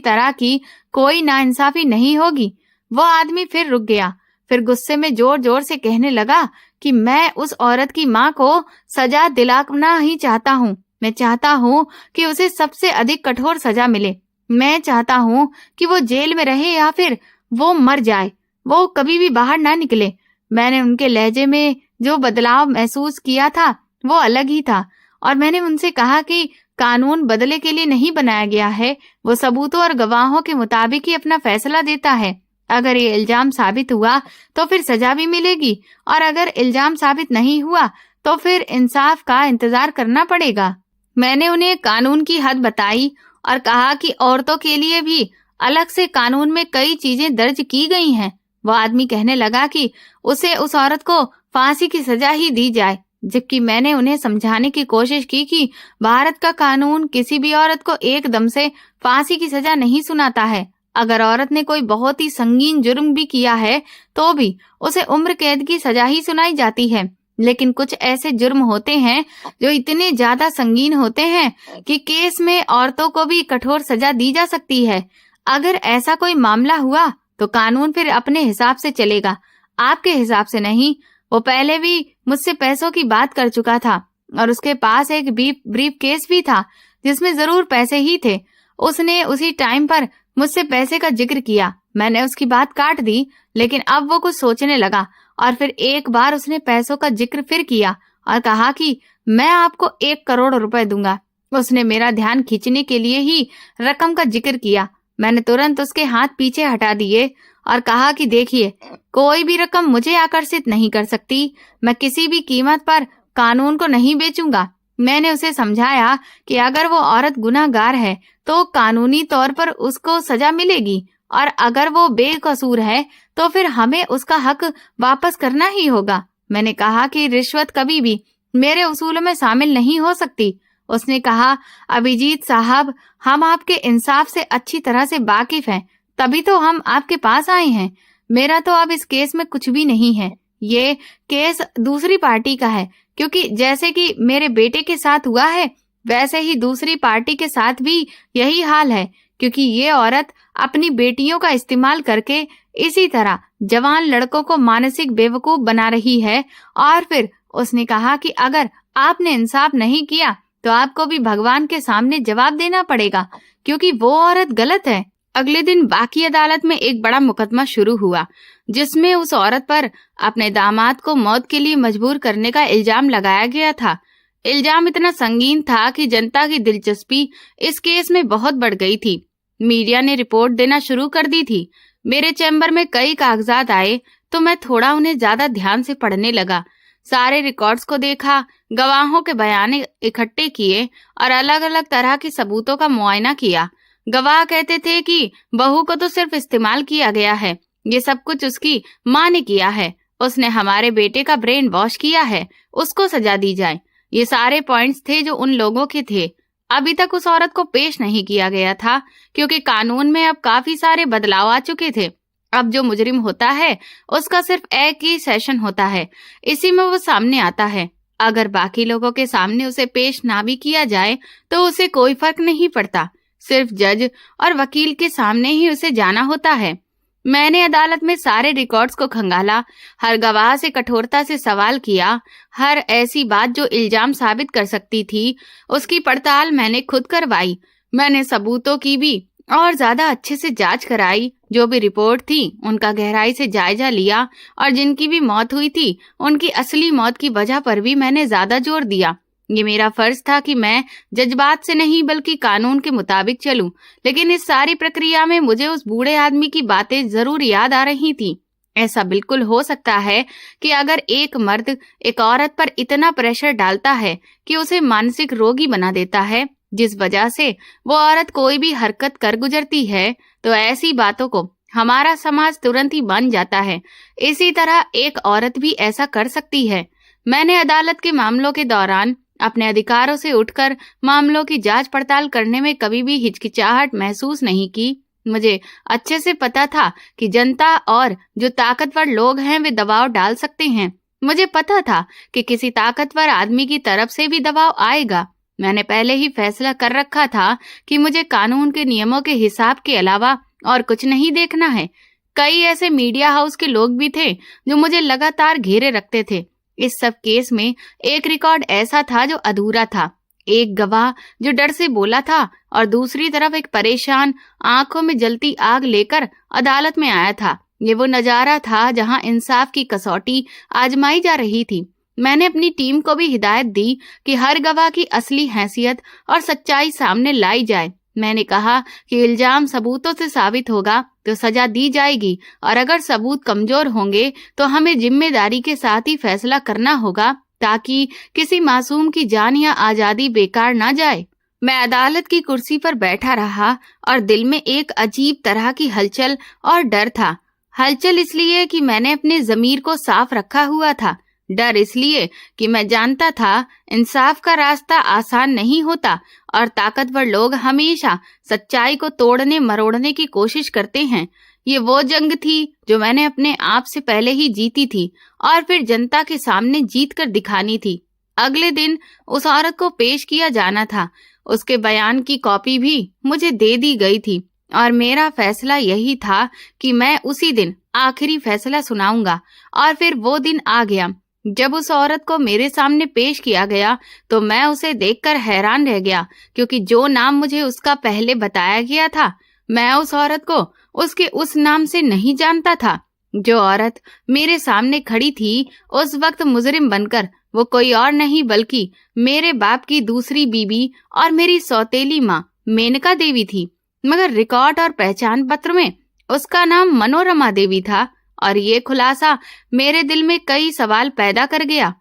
तरह की कोई नाइंसाफी नहीं होगी। वो आदमी फिर रुक गया, फिर गुस्से में जोर जोर से कहने लगा कि मैं उस औरत की माँ को सजा दिलाना ही चाहता हूँ। मैं चाहता हूँ कि उसे सबसे अधिक कठोर सजा मिले। मैं चाहता हूँ कि वो जेल में रहे या फिर वो मर जाए, वो कभी भी बाहर ना निकले। मैंने उनके लहजे में जो बदलाव महसूस किया था वो अलग ही था, और मैंने उनसे कहा कि कानून बदले के लिए नहीं बनाया गया है, वो सबूतों और गवाहों के मुताबिक ही अपना फैसला देता है। अगर ये इल्जाम साबित हुआ तो फिर सजा भी मिलेगी, और अगर इल्जाम साबित नहीं हुआ तो फिर इंसाफ का इंतजार करना पड़ेगा। मैंने उन्हें कानून की हद बताई और कहा कि औरतों के लिए भी अलग से कानून में कई चीजें दर्ज की गई हैं। वो आदमी कहने लगा कि उसे उस औरत को फांसी की सजा ही दी जाए, जबकि मैंने उन्हें समझाने की कोशिश की कि भारत का कानून किसी भी औरत को एकदम से फांसी की सजा नहीं सुनाता है। अगर औरत ने कोई बहुत ही संगीन जुर्म भी किया है तो भी उसे उम्र कैद की सजा ही सुनाई जाती है। लेकिन कुछ ऐसे जुर्म होते हैं जो इतने ज्यादा संगीन होते हैं कि केस में औरतों को भी कठोर सजा दी जा सकती है। अगर ऐसा कोई मामला हुआ तो कानून फिर अपने हिसाब से चलेगा, आपके हिसाब से नहीं। वो पहले भी मुझसे पैसों की बात कर चुका था और उसके पास एक ब्रीफ केस भी था जिसमें जरूर पैसे ही थे। उसने उसी टाइम पर मुझसे पैसे का जिक्र किया। मैंने उसकी बात काट दी, लेकिन अब वो कुछ सोचने लगा और फिर एक बार उसने पैसों का जिक्र फिर किया और कहा कि मैं आपको 1 करोड़ रुपए दूंगा। उसने मेरा ध्यान खींचने के लिए ही रकम का जिक्र किया। मैंने तुरंत उसके हाथ पीछे हटा दिए और कहा कि देखिए, कोई भी रकम मुझे आकर्षित नहीं कर सकती। मैं किसी भी कीमत पर कानून को नहीं बेचूंगा। मैंने उसे समझाया कि अगर वो औरत गुनाहगार है तो कानूनी तौर पर उसको सजा मिलेगी, और अगर वो बेकसूर है तो फिर हमें उसका हक वापस करना ही होगा। मैंने कहा कि रिश्वत कभी भी मेरे उसूलों में शामिल नहीं हो सकती। उसने कहा, अभिजीत साहब, हम आपके इंसाफ से अच्छी तरह से वाकिफ हैं, तभी तो हम आपके पास आए हैं। मेरा तो अब इस केस में कुछ भी नहीं है। ये केस दूसरी पार्टी का है, क्योंकि जैसे कि मेरे बेटे के साथ हुआ है वैसे ही दूसरी पार्टी के साथ भी यही हाल है, क्योंकि ये औरत अपनी बेटियों का इस्तेमाल करके इसी तरह जवान लड़कों को मानसिक बेवकूफ बना रही है। और फिर उसने कहा कि अगर आपने इंसाफ नहीं किया तो आपको भी भगवान के सामने जवाब देना पड़ेगा, क्योंकि वो औरत गलत है। अगले दिन बाकी अदालत में एक बड़ा मुकदमा शुरू हुआ, जिसमें उस औरत पर अपने दामाद को मौत के लिए मजबूर करने का इल्जाम लगाया गया था। इल्जाम इतना संगीन था कि जनता की दिलचस्पी इस केस में बहुत बढ़ गई थी। मीडिया ने रिपोर्ट देना शुरू कर दी थी। मेरे चैम्बर में कई कागजात आए तो मैं थोड़ा उन्हें ज्यादा ध्यान से पढ़ने लगा। सारे रिकॉर्ड्स को देखा, गवाहों के बयान इकट्ठे किए और अलग अलग तरह के सबूतों का मुआयना किया। गवाह कहते थे कि बहू को तो सिर्फ इस्तेमाल किया गया है, ये सब कुछ उसकी माँ ने किया है, उसने हमारे बेटे का ब्रेन वॉश किया है, उसको सजा दी जाए। ये सारे पॉइंट्स थे जो उन लोगों के थे। अभी तक उस औरत को पेश नहीं किया गया था, क्योंकि कानून में अब काफी सारे बदलाव आ चुके थे। अब जो मुजरिम होता है उसका सिर्फ एक ही सेशन होता है, इसी में वो सामने आता है। अगर बाकी लोगों के सामने उसे पेश ना भी किया जाए तो उसे कोई फर्क नहीं पड़ता, सिर्फ जज और वकील के सामने ही उसे जाना होता है। मैंने अदालत में सारे रिकॉर्ड्स को खंगाला, हर गवाह से कठोरता से सवाल किया, हर ऐसी बात जो इल्जाम साबित कर सकती थी उसकी पड़ताल मैंने खुद करवाई। मैंने सबूतों की भी और ज्यादा अच्छे से जांच कराई। जो भी रिपोर्ट थी उनका गहराई से जायजा लिया और जिनकी भी मौत हुई थी उनकी असली मौत की वजह पर भी मैंने ज्यादा जोर दिया। ये मेरा फर्ज था कि मैं जज्बात से नहीं बल्कि कानून के मुताबिक चलूं, लेकिन इस सारी प्रक्रिया में मुझे उस बूढ़े आदमी की बातें जरूर याद आ रही थी। ऐसा बिल्कुल हो सकता है कि अगर एक मर्द एक औरत पर इतना प्रेशर डालता है कि उसे मानसिक रोगी बना देता है, जिस वजह से वो औरत कोई भी हरकत कर गुजरती है, तो ऐसी बातों को हमारा समाज तुरंत ही मान जाता है। इसी तरह एक औरत भी ऐसा कर सकती है। मैंने अदालत के मामलों के दौरान अपने अधिकारों से उठकर मामलों की जांच पड़ताल करने में कभी भी हिचकिचाहट महसूस नहीं की। मुझे अच्छे से पता था कि जनता और जो ताकतवर लोग हैं वे दबाव डाल सकते हैं। मुझे पता था कि किसी ताकतवर आदमी की तरफ से भी दबाव आएगा। मैंने पहले ही फैसला कर रखा था कि मुझे कानून के नियमों के हिसाब के अलावा और कुछ नहीं देखना है। कई ऐसे मीडिया हाउस के लोग भी थे जो मुझे लगातार घेरे रखते थे। इस सब केस में एक रिकॉर्ड ऐसा था जो अधूरा था। एक गवाह जो डर से बोला था और दूसरी तरफ एक परेशान, आंखों में जलती आग लेकर अदालत में आया था। ये वो नजारा था जहां इंसाफ की कसौटी आजमाई जा रही थी। मैंने अपनी टीम को भी हिदायत दी कि हर गवाह की असली हैसियत और सच्चाई सामने लाई जाए। मैंने कहा कि इल्जाम सबूतों से साबित होगा तो सजा दी जाएगी, और अगर सबूत कमजोर होंगे तो हमें जिम्मेदारी के साथ ही फैसला करना होगा, ताकि किसी मासूम की जान या आजादी बेकार ना जाए। मैं अदालत की कुर्सी पर बैठा रहा और दिल में एक अजीब तरह की हलचल और डर था। हलचल इसलिए कि मैंने अपने ज़मीर को साफ रखा हुआ था, डर इसलिए कि मैं जानता था इंसाफ का रास्ता आसान नहीं होता और ताकतवर लोग हमेशा सच्चाई को तोड़ने मरोड़ने की कोशिश करते हैं। ये वो जंग थी जो मैंने अपने आप से पहले ही जीती थी और फिर जनता के सामने जीत कर दिखानी थी। अगले दिन उस औरत को पेश किया जाना था। उसके बयान की कॉपी भी मुझे दे दी गई थी और मेरा फैसला यही था कि मैं उसी दिन आखिरी फैसला सुनाऊंगा। और फिर वो दिन आ गया। जब उस औरत को मेरे सामने पेश किया गया तो मैं उसे देखकर हैरान रह गया, क्योंकि जो नाम मुझे उसका पहले बताया गया था, मैं उस औरत को उसके उस नाम से नहीं जानता था। जो औरत मेरे सामने खड़ी थी उस वक्त मुजरिम बनकर वो कोई और नहीं बल्कि मेरे बाप की दूसरी बीबी और मेरी सौतेली माँ मेनका देवी थी। मगर रिकॉर्ड और पहचान पत्र में उसका नाम मनोरमा देवी था, और ये खुलासा मेरे दिल में कई सवाल पैदा कर गया।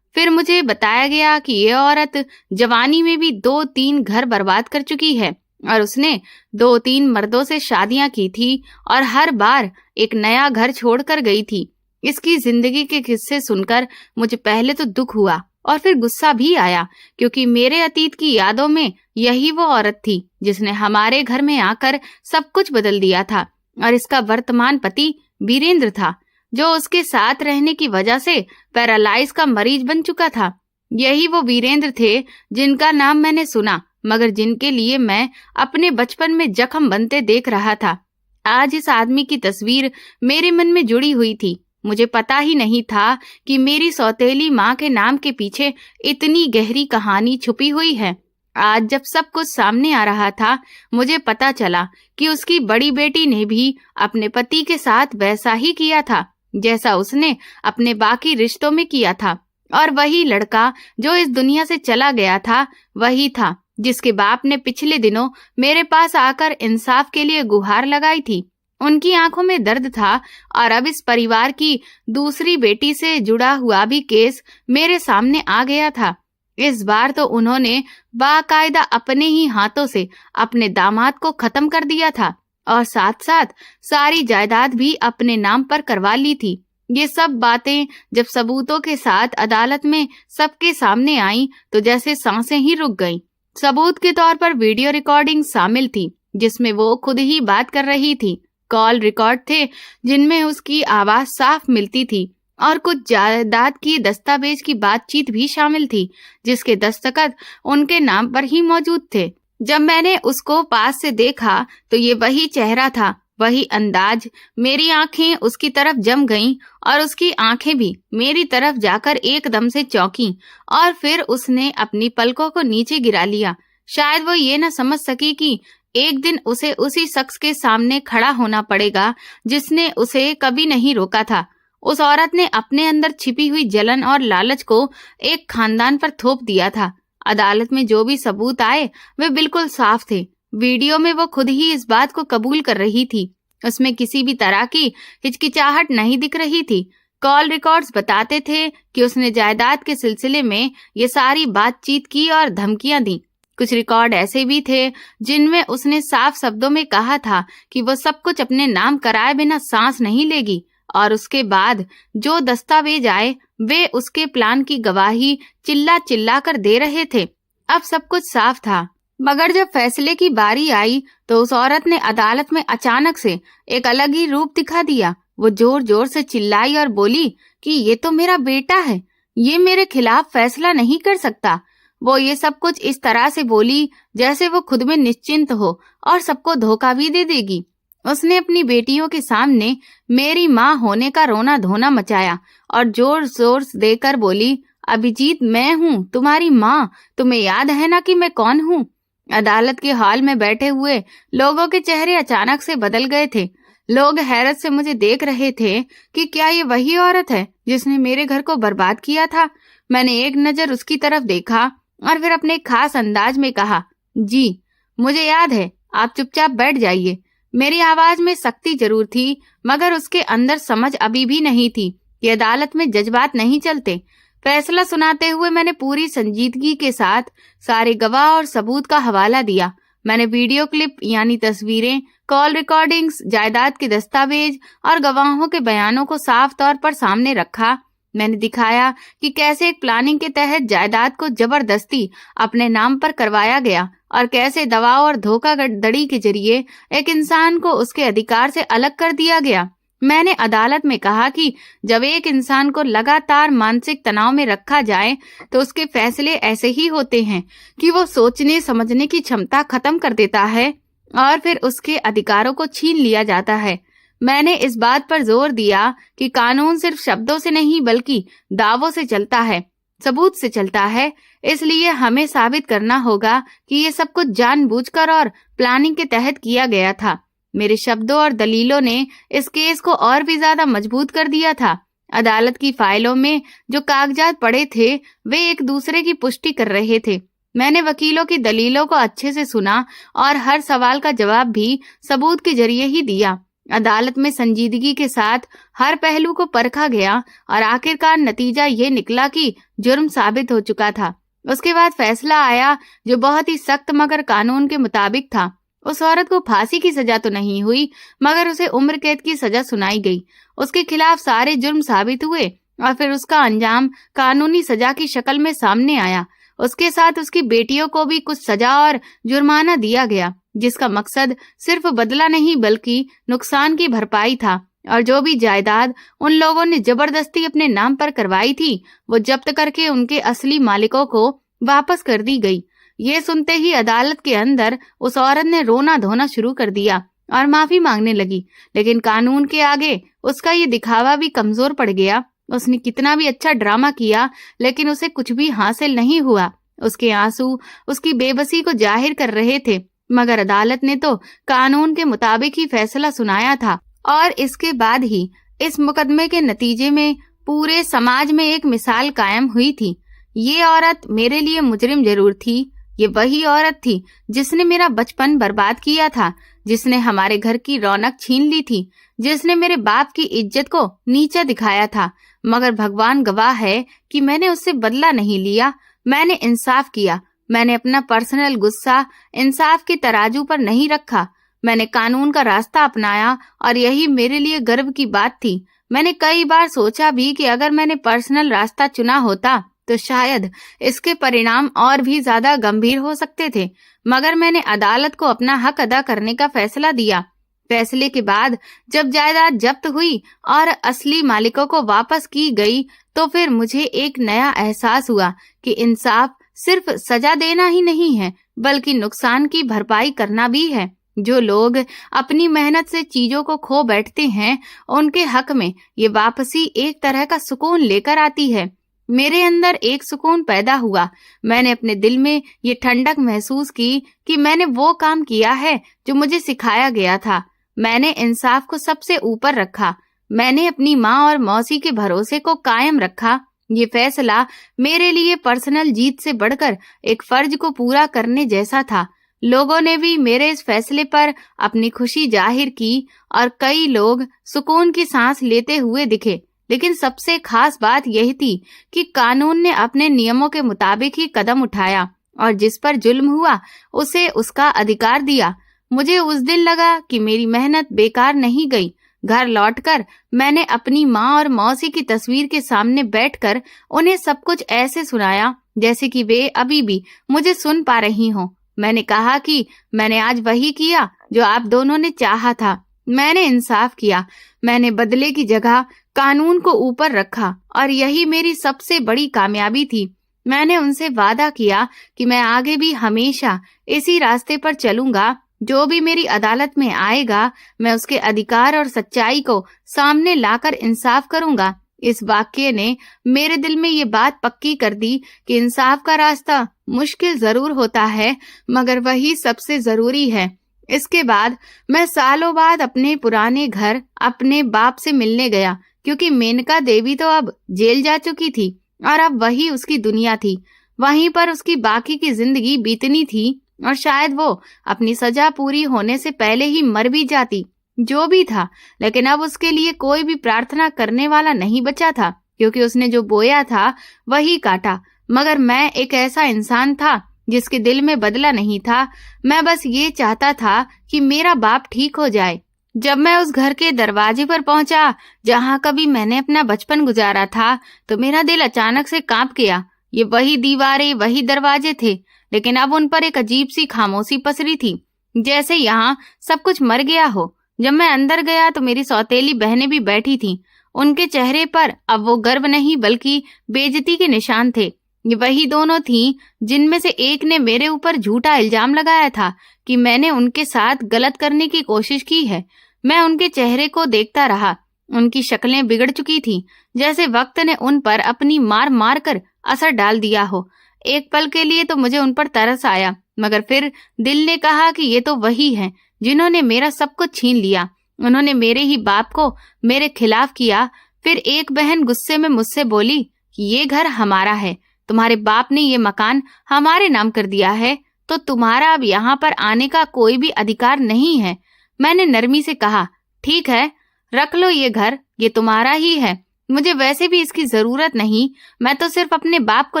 फिर मुझे बताया गया कि ये औरत जवानी में भी 2-3 घर बर्बाद कर चुकी है और उसने 2-3 मर्दों से शादियां की थी और हर बार एक नया घर छोड़कर गई थी। इसकी जिंदगी के किस्से सुनकर मुझे पहले तो दुख हुआ और फिर गुस्सा भी आया, क्योंकि मेरे अतीत की यादों में यही वो औरत थी जिसने हमारे घर में आकर सब कुछ बदल दिया था। और इसका वर्तमान पति वीरेंद्र था, जो उसके साथ रहने की वजह से पैरालाइज का मरीज बन चुका था। यही वो वीरेंद्र थे जिनका नाम मैंने सुना, मगर जिनके लिए मैं अपने बचपन में जख्म बनते देख रहा था। आज इस आदमी की तस्वीर मेरे मन में जुड़ी हुई थी। मुझे पता ही नहीं था कि मेरी सौतेली माँ के नाम के पीछे इतनी गहरी कहानी छुपी हुई है। आज जब सब कुछ सामने आ रहा था, मुझे पता चला कि उसकी बड़ी बेटी ने भी अपने पति के साथ वैसा ही किया था जैसा उसने अपने बाकी रिश्तों में किया था। और वही लड़का जो इस दुनिया से चला गया था, वही था जिसके बाप ने पिछले दिनों मेरे पास आकर इंसाफ के लिए गुहार लगाई थी। उनकी आंखों में दर्द था और अब इस परिवार की दूसरी बेटी से जुड़ा हुआ भी केस मेरे सामने आ गया था। इस बार तो उन्होंने बाकायदा अपने ही हाथों से अपने दामाद को खत्म कर दिया था और साथ साथ सारी जायदाद भी अपने नाम पर करवा ली थी। ये सब बातें जब सबूतों के साथ अदालत में सबके सामने आई तो जैसे सांसें ही रुक गईं। सबूत के तौर पर वीडियो रिकॉर्डिंग शामिल थी जिसमें वो खुद ही बात कर रही थी। कॉल रिकॉर्ड थे जिनमें उसकी आवाज साफ मिलती थी और कुछ जायदाद की दस्तावेज की बातचीत भी शामिल थी जिसके दस्तखत उनके नाम पर ही मौजूद थे। जब मैंने उसको पास से देखा तो ये वही चेहरा था, वही अंदाज। मेरी आंखें उसकी तरफ जम गईं और उसकी आंखें भी मेरी तरफ जाकर एकदम से चौंकी और फिर उसने अपनी पलकों को नीचे गिरा लिया। शायद वो ये न समझ सकी कि एक दिन उसे उसी शख्स के सामने खड़ा होना पड़ेगा जिसने उसे कभी नहीं रोका था। उस औरत ने अपने अंदर छिपी हुई जलन और लालच को एक खानदान पर थोप दिया था। अदालत में जो भी सबूत आए वे बिल्कुल साफ थे। वीडियो में वो खुद ही इस बात को कबूल कर रही थी। उसमें किसी भी तरह की हिचकिचाहट नहीं दिख रही थी। कॉल रिकॉर्ड्स बताते थे कि उसने जायदाद के सिलसिले में ये सारी बातचीत की और धमकियां दी। कुछ रिकॉर्ड ऐसे भी थे जिनमें उसने साफ शब्दों में कहा था कि वो सब कुछ अपने नाम कराए बिना सांस नहीं लेगी और उसके बाद जो दस्तावेज आए वे उसके प्लान की गवाही चिल्ला चिल्ला कर दे रहे थे। अब सब कुछ साफ था, मगर जब फैसले की बारी आई तो उस औरत ने अदालत में अचानक से एक अलग ही रूप दिखा दिया। वो जोर जोर से चिल्लाई और बोली कि ये तो मेरा बेटा है, ये मेरे खिलाफ फैसला नहीं कर सकता। वो ये सब कुछ इस तरह से बोली जैसे वो खुद में निश्चिंत हो और सबको धोखा भी दे देगी। उसने अपनी बेटियों के सामने मेरी माँ होने का रोना धोना मचाया और जोर जोर देकर बोली, अभिजीत मैं हूँ तुम्हारी माँ, तुम्हें याद है ना कि मैं कौन हूँ। अदालत के हॉल में बैठे हुए लोगों के चेहरे अचानक से बदल गए थे। लोग हैरत से मुझे देख रहे थे कि क्या ये वही औरत है जिसने मेरे घर को बर्बाद किया था। मैंने एक नजर उसकी तरफ देखा और फिर अपने खास अंदाज में कहा, जी मुझे याद है, आप चुपचाप बैठ जाइए। मेरी आवाज में सख्ती जरूर थी, मगर उसके अंदर समझ अभी भी नहीं थी कि अदालत में जज्बात नहीं चलते। फैसला सुनाते हुए मैंने पूरी संजीदगी के साथ सारे गवाह और सबूत का हवाला दिया। मैंने वीडियो क्लिप यानी तस्वीरें, कॉल रिकॉर्डिंग्स, जायदाद के दस्तावेज और गवाहों के बयानों को साफ तौर पर सामने रखा। मैंने दिखाया कि कैसे एक प्लानिंग के तहत जायदाद को जबरदस्ती अपने नाम पर करवाया गया और कैसे दबाव और धोखाधड़ी के जरिए एक इंसान को उसके अधिकार से अलग कर दिया गया। मैंने अदालत में कहा कि जब एक इंसान को लगातार मानसिक तनाव में रखा जाए तो उसके फैसले ऐसे ही होते हैं कि वो सोचने समझने की क्षमता खत्म कर देता है और फिर उसके अधिकारों को छीन लिया जाता है। मैंने इस बात पर जोर दिया कि कानून सिर्फ शब्दों से नहीं बल्कि दावों से चलता है, सबूत से चलता है। इसलिए हमें साबित करना होगा कि ये सब कुछ जानबूझकर और प्लानिंग के तहत किया गया था। मेरे शब्दों और दलीलों ने इस केस को और भी ज्यादा मजबूत कर दिया था। अदालत की फाइलों में जो कागजात पड़े थे वे एक दूसरे की पुष्टि कर रहे थे। मैंने वकीलों की दलीलों को अच्छे से सुना और हर सवाल का जवाब भी सबूत के जरिए ही दिया। अदालत में संजीदगी के साथ हर पहलू को परखा गया और आखिरकार नतीजा ये निकला कि जुर्म साबित हो चुका था। उसके बाद फैसला आया जो बहुत ही सख्त मगर कानून के मुताबिक था। उस औरत को फांसी की सजा तो नहीं हुई, मगर उसे उम्र कैद की सजा सुनाई गई। उसके खिलाफ सारे जुर्म साबित हुए और फिर उसका अंजाम कानूनी सजा की शक्ल में सामने आया। उसके साथ उसकी बेटियों को भी कुछ सजा और जुर्माना दिया गया, जिसका मकसद सिर्फ बदला नहीं बल्कि नुकसान की भरपाई था। और जो भी जायदाद उन लोगों ने जबरदस्ती अपने नाम पर करवाई थी वो जब्त करके उनके असली मालिकों को वापस कर दी गई। ये सुनते ही अदालत के अंदर उस औरत ने रोना धोना शुरू कर दिया और माफी मांगने लगी, लेकिन कानून के आगे उसका ये दिखावा भी कमजोर पड़ गया। उसने कितना भी अच्छा ड्रामा किया लेकिन उसे कुछ भी हासिल नहीं हुआ। उसके आंसू उसकी बेबसी को जाहिर कर रहे थे, मगर अदालत ने तो कानून के मुताबिक ही फैसला सुनाया था और इसके बाद ही इस मुकदमे के नतीजे में पूरे समाज में एक मिसाल कायम हुई थी। ये औरत मेरे लिए मुजरिम जरूर थी, ये वही औरत थी जिसने मेरा बचपन बर्बाद किया था, जिसने हमारे घर की रौनक छीन ली थी, जिसने मेरे बाप की इज्जत को नीचा दिखाया था। मगर भगवान गवाह है कि मैंने उससे बदला नहीं लिया, मैंने इंसाफ किया। मैंने अपना पर्सनल गुस्सा इंसाफ के तराजू पर नहीं रखा। मैंने कानून का रास्ता अपनाया और यही मेरे लिए गर्व की बात थी। मैंने कई बार सोचा भी कि अगर मैंने पर्सनल रास्ता चुना होता तो शायद इसके परिणाम और भी ज्यादा गंभीर हो सकते थे, मगर मैंने अदालत को अपना हक अदा करने का फैसला दिया। फैसले के बाद जब जायदाद जब्त हुई और असली मालिकों को वापस की गई तो फिर मुझे एक नया एहसास हुआ कि इंसाफ सिर्फ सजा देना ही नहीं है बल्कि नुकसान की भरपाई करना भी है। जो लोग अपनी मेहनत से चीजों को खो बैठते हैं उनके हक में ये वापसी एक तरह का सुकून लेकर आती है। मेरे अंदर एक सुकून पैदा हुआ। मैंने अपने दिल में ये ठंडक महसूस की कि मैंने वो काम किया है जो मुझे सिखाया गया था। मैंने इंसाफ को सबसे ऊपर रखा। मैंने अपनी माँ और मौसी के भरोसे को कायम रखा। ये फैसला मेरे लिए पर्सनल जीत से बढ़कर एक फर्ज को पूरा करने जैसा था। लोगों ने भी मेरे इस फैसले पर अपनी खुशी जाहिर की और कई लोग सुकून की सांस लेते हुए दिखे। लेकिन सबसे खास बात यही थी कि कानून ने अपने नियमों के मुताबिक ही कदम उठाया और जिस पर जुल्म हुआ उसे उसका अधिकार दिया। मुझे उस दिन लगा कि मेरी मेहनत बेकार नहीं गई। घर लौटकर मैंने अपनी माँ और मौसी की तस्वीर के सामने बैठकर उन्हें सब कुछ ऐसे सुनाया जैसे कि वे अभी भी मुझे सुन पा रही हों। मैंने कहा कि मैंने आज वही किया जो आप दोनों ने चाहा था। मैंने इंसाफ किया। मैंने बदले की जगह कानून को ऊपर रखा और यही मेरी सबसे बड़ी कामयाबी थी। मैंने उनसे वादा किया कि मैं आगे भी हमेशा इसी रास्ते पर चलूंगा। जो भी मेरी अदालत में आएगा मैं उसके अधिकार और सच्चाई को सामने लाकर इंसाफ करूंगा। इस वाक्य ने मेरे दिल में ये बात पक्की कर दी कि इंसाफ का रास्ता मुश्किल जरूर होता है मगर वही सबसे जरूरी है। इसके बाद मैं सालों बाद अपने पुराने घर अपने बाप से मिलने गया, क्योंकि मेनका देवी तो अब जेल जा चुकी थी और अब वही उसकी दुनिया थी। वहीं पर उसकी बाकी की जिंदगी बीतनी थी और शायद वो अपनी सजा पूरी होने से पहले ही मर भी जाती। जो भी था, लेकिन अब उसके लिए कोई भी प्रार्थना करने वाला नहीं बचा था, क्योंकि उसने जो बोया था वही काटा। मगर मैं एक ऐसा इंसान था जिसके दिल में बदला नहीं था। मैं बस ये चाहता था कि मेरा बाप ठीक हो जाए। जब मैं उस घर के दरवाजे पर पहुंचा जहां कभी मैंने अपना बचपन गुजारा था तो मेरा दिल अचानक से कांप गया। ये वही दीवारें, वही दरवाजे थे, लेकिन अब उन पर एक अजीब सी खामोशी पसरी थी, जैसे यहाँ सब कुछ मर गया हो। जब मैं अंदर गया तो मेरी सौतेली बहनें भी बैठी थीं। उनके चेहरे पर अब वो गर्व नहीं बल्कि बेइज्जती के निशान थे। ये वही दोनों थीं जिनमें से एक ने मेरे ऊपर झूठा इल्जाम लगाया था कि मैंने उनके साथ गलत करने की कोशिश की है। मैं उनके चेहरे को देखता रहा। उनकी शक्लें बिगड़ चुकी थीं, जैसे वक्त ने उन पर अपनी मार मार कर असर डाल दिया हो। एक पल के लिए तो मुझे उन पर तरस आया, मगर फिर दिल ने कहा कि ये तो वही हैं जिन्होंने मेरा सब कुछ छीन लिया। उन्होंने मेरे ही बाप को मेरे खिलाफ किया। फिर एक बहन गुस्से में मुझसे बोली कि ये घर हमारा है, तुम्हारे बाप ने ये मकान हमारे नाम कर दिया है, तो तुम्हारा अब यहाँ पर आने का कोई भी अधिकार नहीं है। मैंने नरमी से कहा, ठीक है, रख लो ये घर, ये तुम्हारा ही है। मुझे वैसे भी इसकी जरूरत नहीं, मैं तो सिर्फ अपने बाप को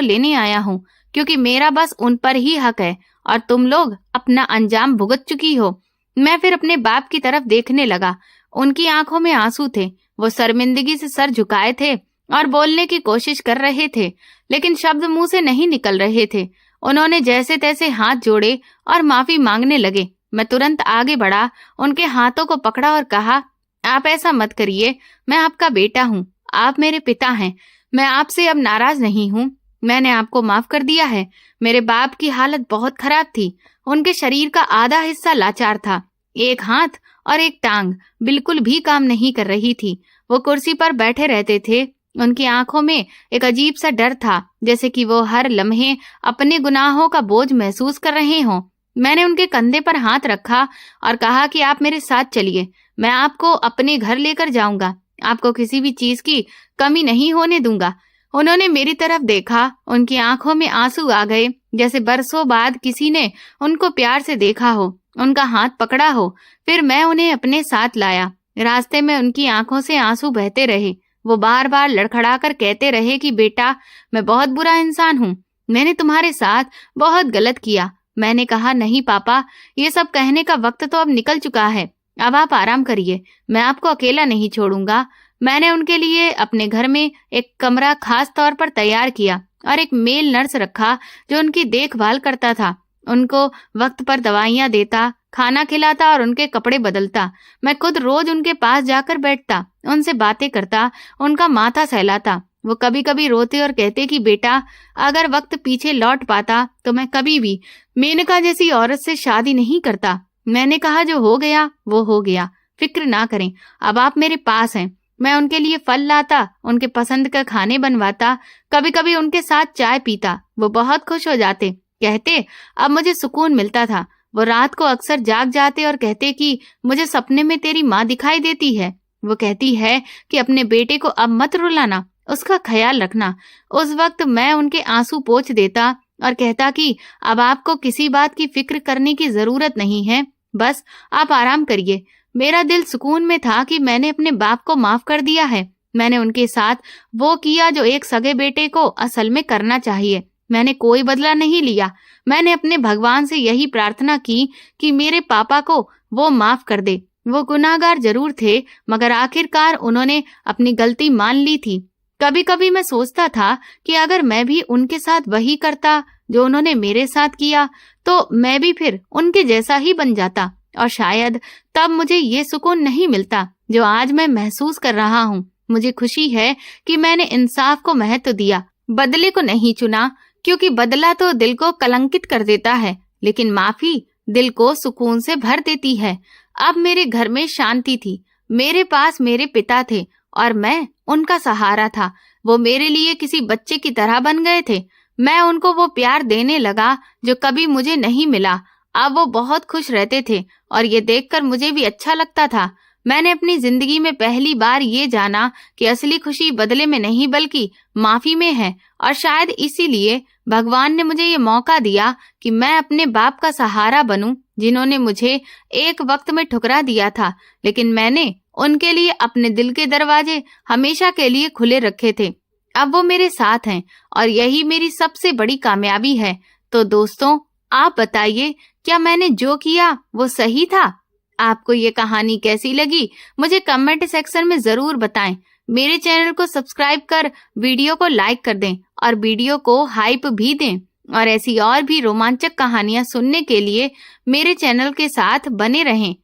लेने आया हूँ, क्योंकि मेरा बस उन पर ही हक है और तुम लोग अपना अंजाम भुगत चुकी हो। मैं फिर अपने बाप की तरफ देखने लगा। उनकी आंखों में आंसू थे। वो शर्मिंदगी से सर झुकाए थे और बोलने की कोशिश कर रहे थे, लेकिन शब्द मुंह से नहीं निकल रहे थे। उन्होंने जैसे तैसे हाथ जोड़े और माफी मांगने लगे। मैं तुरंत आगे बढ़ा, उनके हाथों को पकड़ा और कहा, आप ऐसा मत करिए, मैं आपका बेटा हूँ, आप मेरे पिता हैं। मैं आपसे अब नाराज नहीं हूँ, मैंने आपको माफ कर दिया है। मेरे बाप की हालत बहुत खराब थी, उनके शरीर का आधा हिस्सा लाचार था, एक हाथ और एक टांग बिल्कुल भी काम नहीं कर रही थी। वो कुर्सी पर बैठे रहते थे, उनकी आंखों में एक अजीब सा डर था, जैसे कि वो हर लम्हे अपने गुनाहों का बोझ महसूस कर रहे हों। मैंने उनके कंधे पर हाथ रखा और कहा कि आप मेरे साथ चलिए, मैं आपको अपने घर लेकर जाऊंगा, आपको किसी भी चीज की कमी नहीं होने दूंगा। उन्होंने मेरी तरफ देखा, उनकी आंखों में आंसू आ गए, जैसे बरसों बाद किसी ने उनको प्यार से देखा हो, उनका हाथ पकड़ा हो। फिर मैं उन्हें अपने साथ लाया। रास्ते में उनकी आंखों से आंसू बहते रहे। वो बार बार लड़खड़ाकर कहते रहे कि बेटा, मैं बहुत बुरा इंसान हूँ, मैंने तुम्हारे साथ बहुत गलत किया। मैंने कहा, नहीं पापा, ये सब कहने का वक्त तो अब निकल चुका है, अब आप आराम करिए, मैं आपको अकेला नहीं छोड़ूंगा। मैंने उनके लिए अपने घर में एक कमरा खास तौर पर तैयार किया और एक मेल नर्स रखा जो उनकी देखभाल करता था, उनको वक्त पर दवाइयां देता, खाना खिलाता और उनके कपड़े बदलता। मैं खुद रोज उनके पास जाकर बैठता, उनसे बातें करता, उनका माथा सहलाता। वो कभी कभी रोते और कहते कि बेटा, अगर वक्त पीछे लौट पाता तो मैं कभी भी मेनका जैसी औरत से शादी नहीं करता। मैंने कहा, जो हो गया वो हो गया, फिक्र ना करें, अब आप मेरे पास हैं। मैं उनके लिए फल लाता, उनके पसंद का खाने बनवाता, कभी कभी उनके साथ चाय पीता। वो बहुत खुश हो जाते, कहते अब मुझे सुकून मिलता था। वो रात को अक्सर जाग जाते और कहते कि मुझे सपने में तेरी माँ दिखाई देती है। वो कहती है कि अपने बेटे को अब मत रुलाना, उसका ख्याल रखना। उस वक्त मैं उनके आंसू पोंछ देता और कहता कि अब आपको किसी बात की फिक्र करने की जरूरत नहीं है, बस आप आराम करिए। मेरा दिल सुकून में था कि मैंने अपने बाप को माफ कर दिया है। मैंने उनके साथ वो किया जो एक सगे बेटे को असल में करना चाहिए। मैंने कोई बदला नहीं लिया। मैंने अपने भगवान से यही प्रार्थना की कि मेरे पापा को वो माफ कर दे। वो गुनाहगार जरूर थे, मगर आखिरकार उन्होंने अपनी गलती मान ली थी। कभी कभी मैं सोचता था कि अगर मैं भी उनके साथ वही करता जो उन्होंने मेरे साथ किया, तो मैं भी फिर उनके जैसा ही बन जाता, और शायद तब मुझे ये सुकून नहीं मिलता जो आज मैं महसूस कर रहा हूँ। मुझे खुशी है कि मैंने इंसाफ को महत्व दिया, बदले को नहीं चुना, क्योंकि बदला तो दिल को कलंकित कर देता है, लेकिन माफी दिल को सुकून से भर देती है। अब मेरे घर में शांति थी, मेरे पास मेरे पिता थे और मैं उनका सहारा था। वो मेरे लिए किसी बच्चे की तरह बन गए थे। मैं उनको वो प्यार देने लगा जो कभी मुझे नहीं मिला। अब वो बहुत खुश रहते थे और ये देखकर मुझे भी अच्छा लगता था। मैंने अपनी जिंदगी में पहली बार ये जाना कि असली खुशी बदले में नहीं बल्कि माफी में है, और शायद इसीलिए भगवान ने मुझे ये मौका दिया कि मैं अपने बाप का सहारा बनूं, जिन्होंने मुझे एक वक्त में ठुकरा दिया था, लेकिन मैंने उनके लिए अपने दिल के दरवाजे हमेशा के लिए खुले रखे थे। अब वो मेरे साथ हैं और यही मेरी सबसे बड़ी कामयाबी है। तो दोस्तों, आप बताइए, क्या मैंने जो किया वो सही था? आपको ये कहानी कैसी लगी मुझे कमेंट सेक्शन में जरूर बताएं। मेरे चैनल को सब्सक्राइब कर वीडियो को लाइक कर दें और वीडियो को हाइप भी दें, और ऐसी और भी रोमांचक कहानियां सुनने के लिए मेरे चैनल के साथ बने रहें।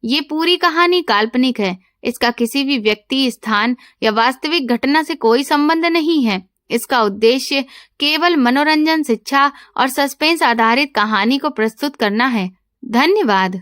ये पूरी कहानी काल्पनिक है, इसका किसी भी व्यक्ति, स्थान या वास्तविक घटना से कोई संबंध नहीं है। इसका उद्देश्य केवल मनोरंजन, शिक्षा और सस्पेंस आधारित कहानी को प्रस्तुत करना है। धन्यवाद।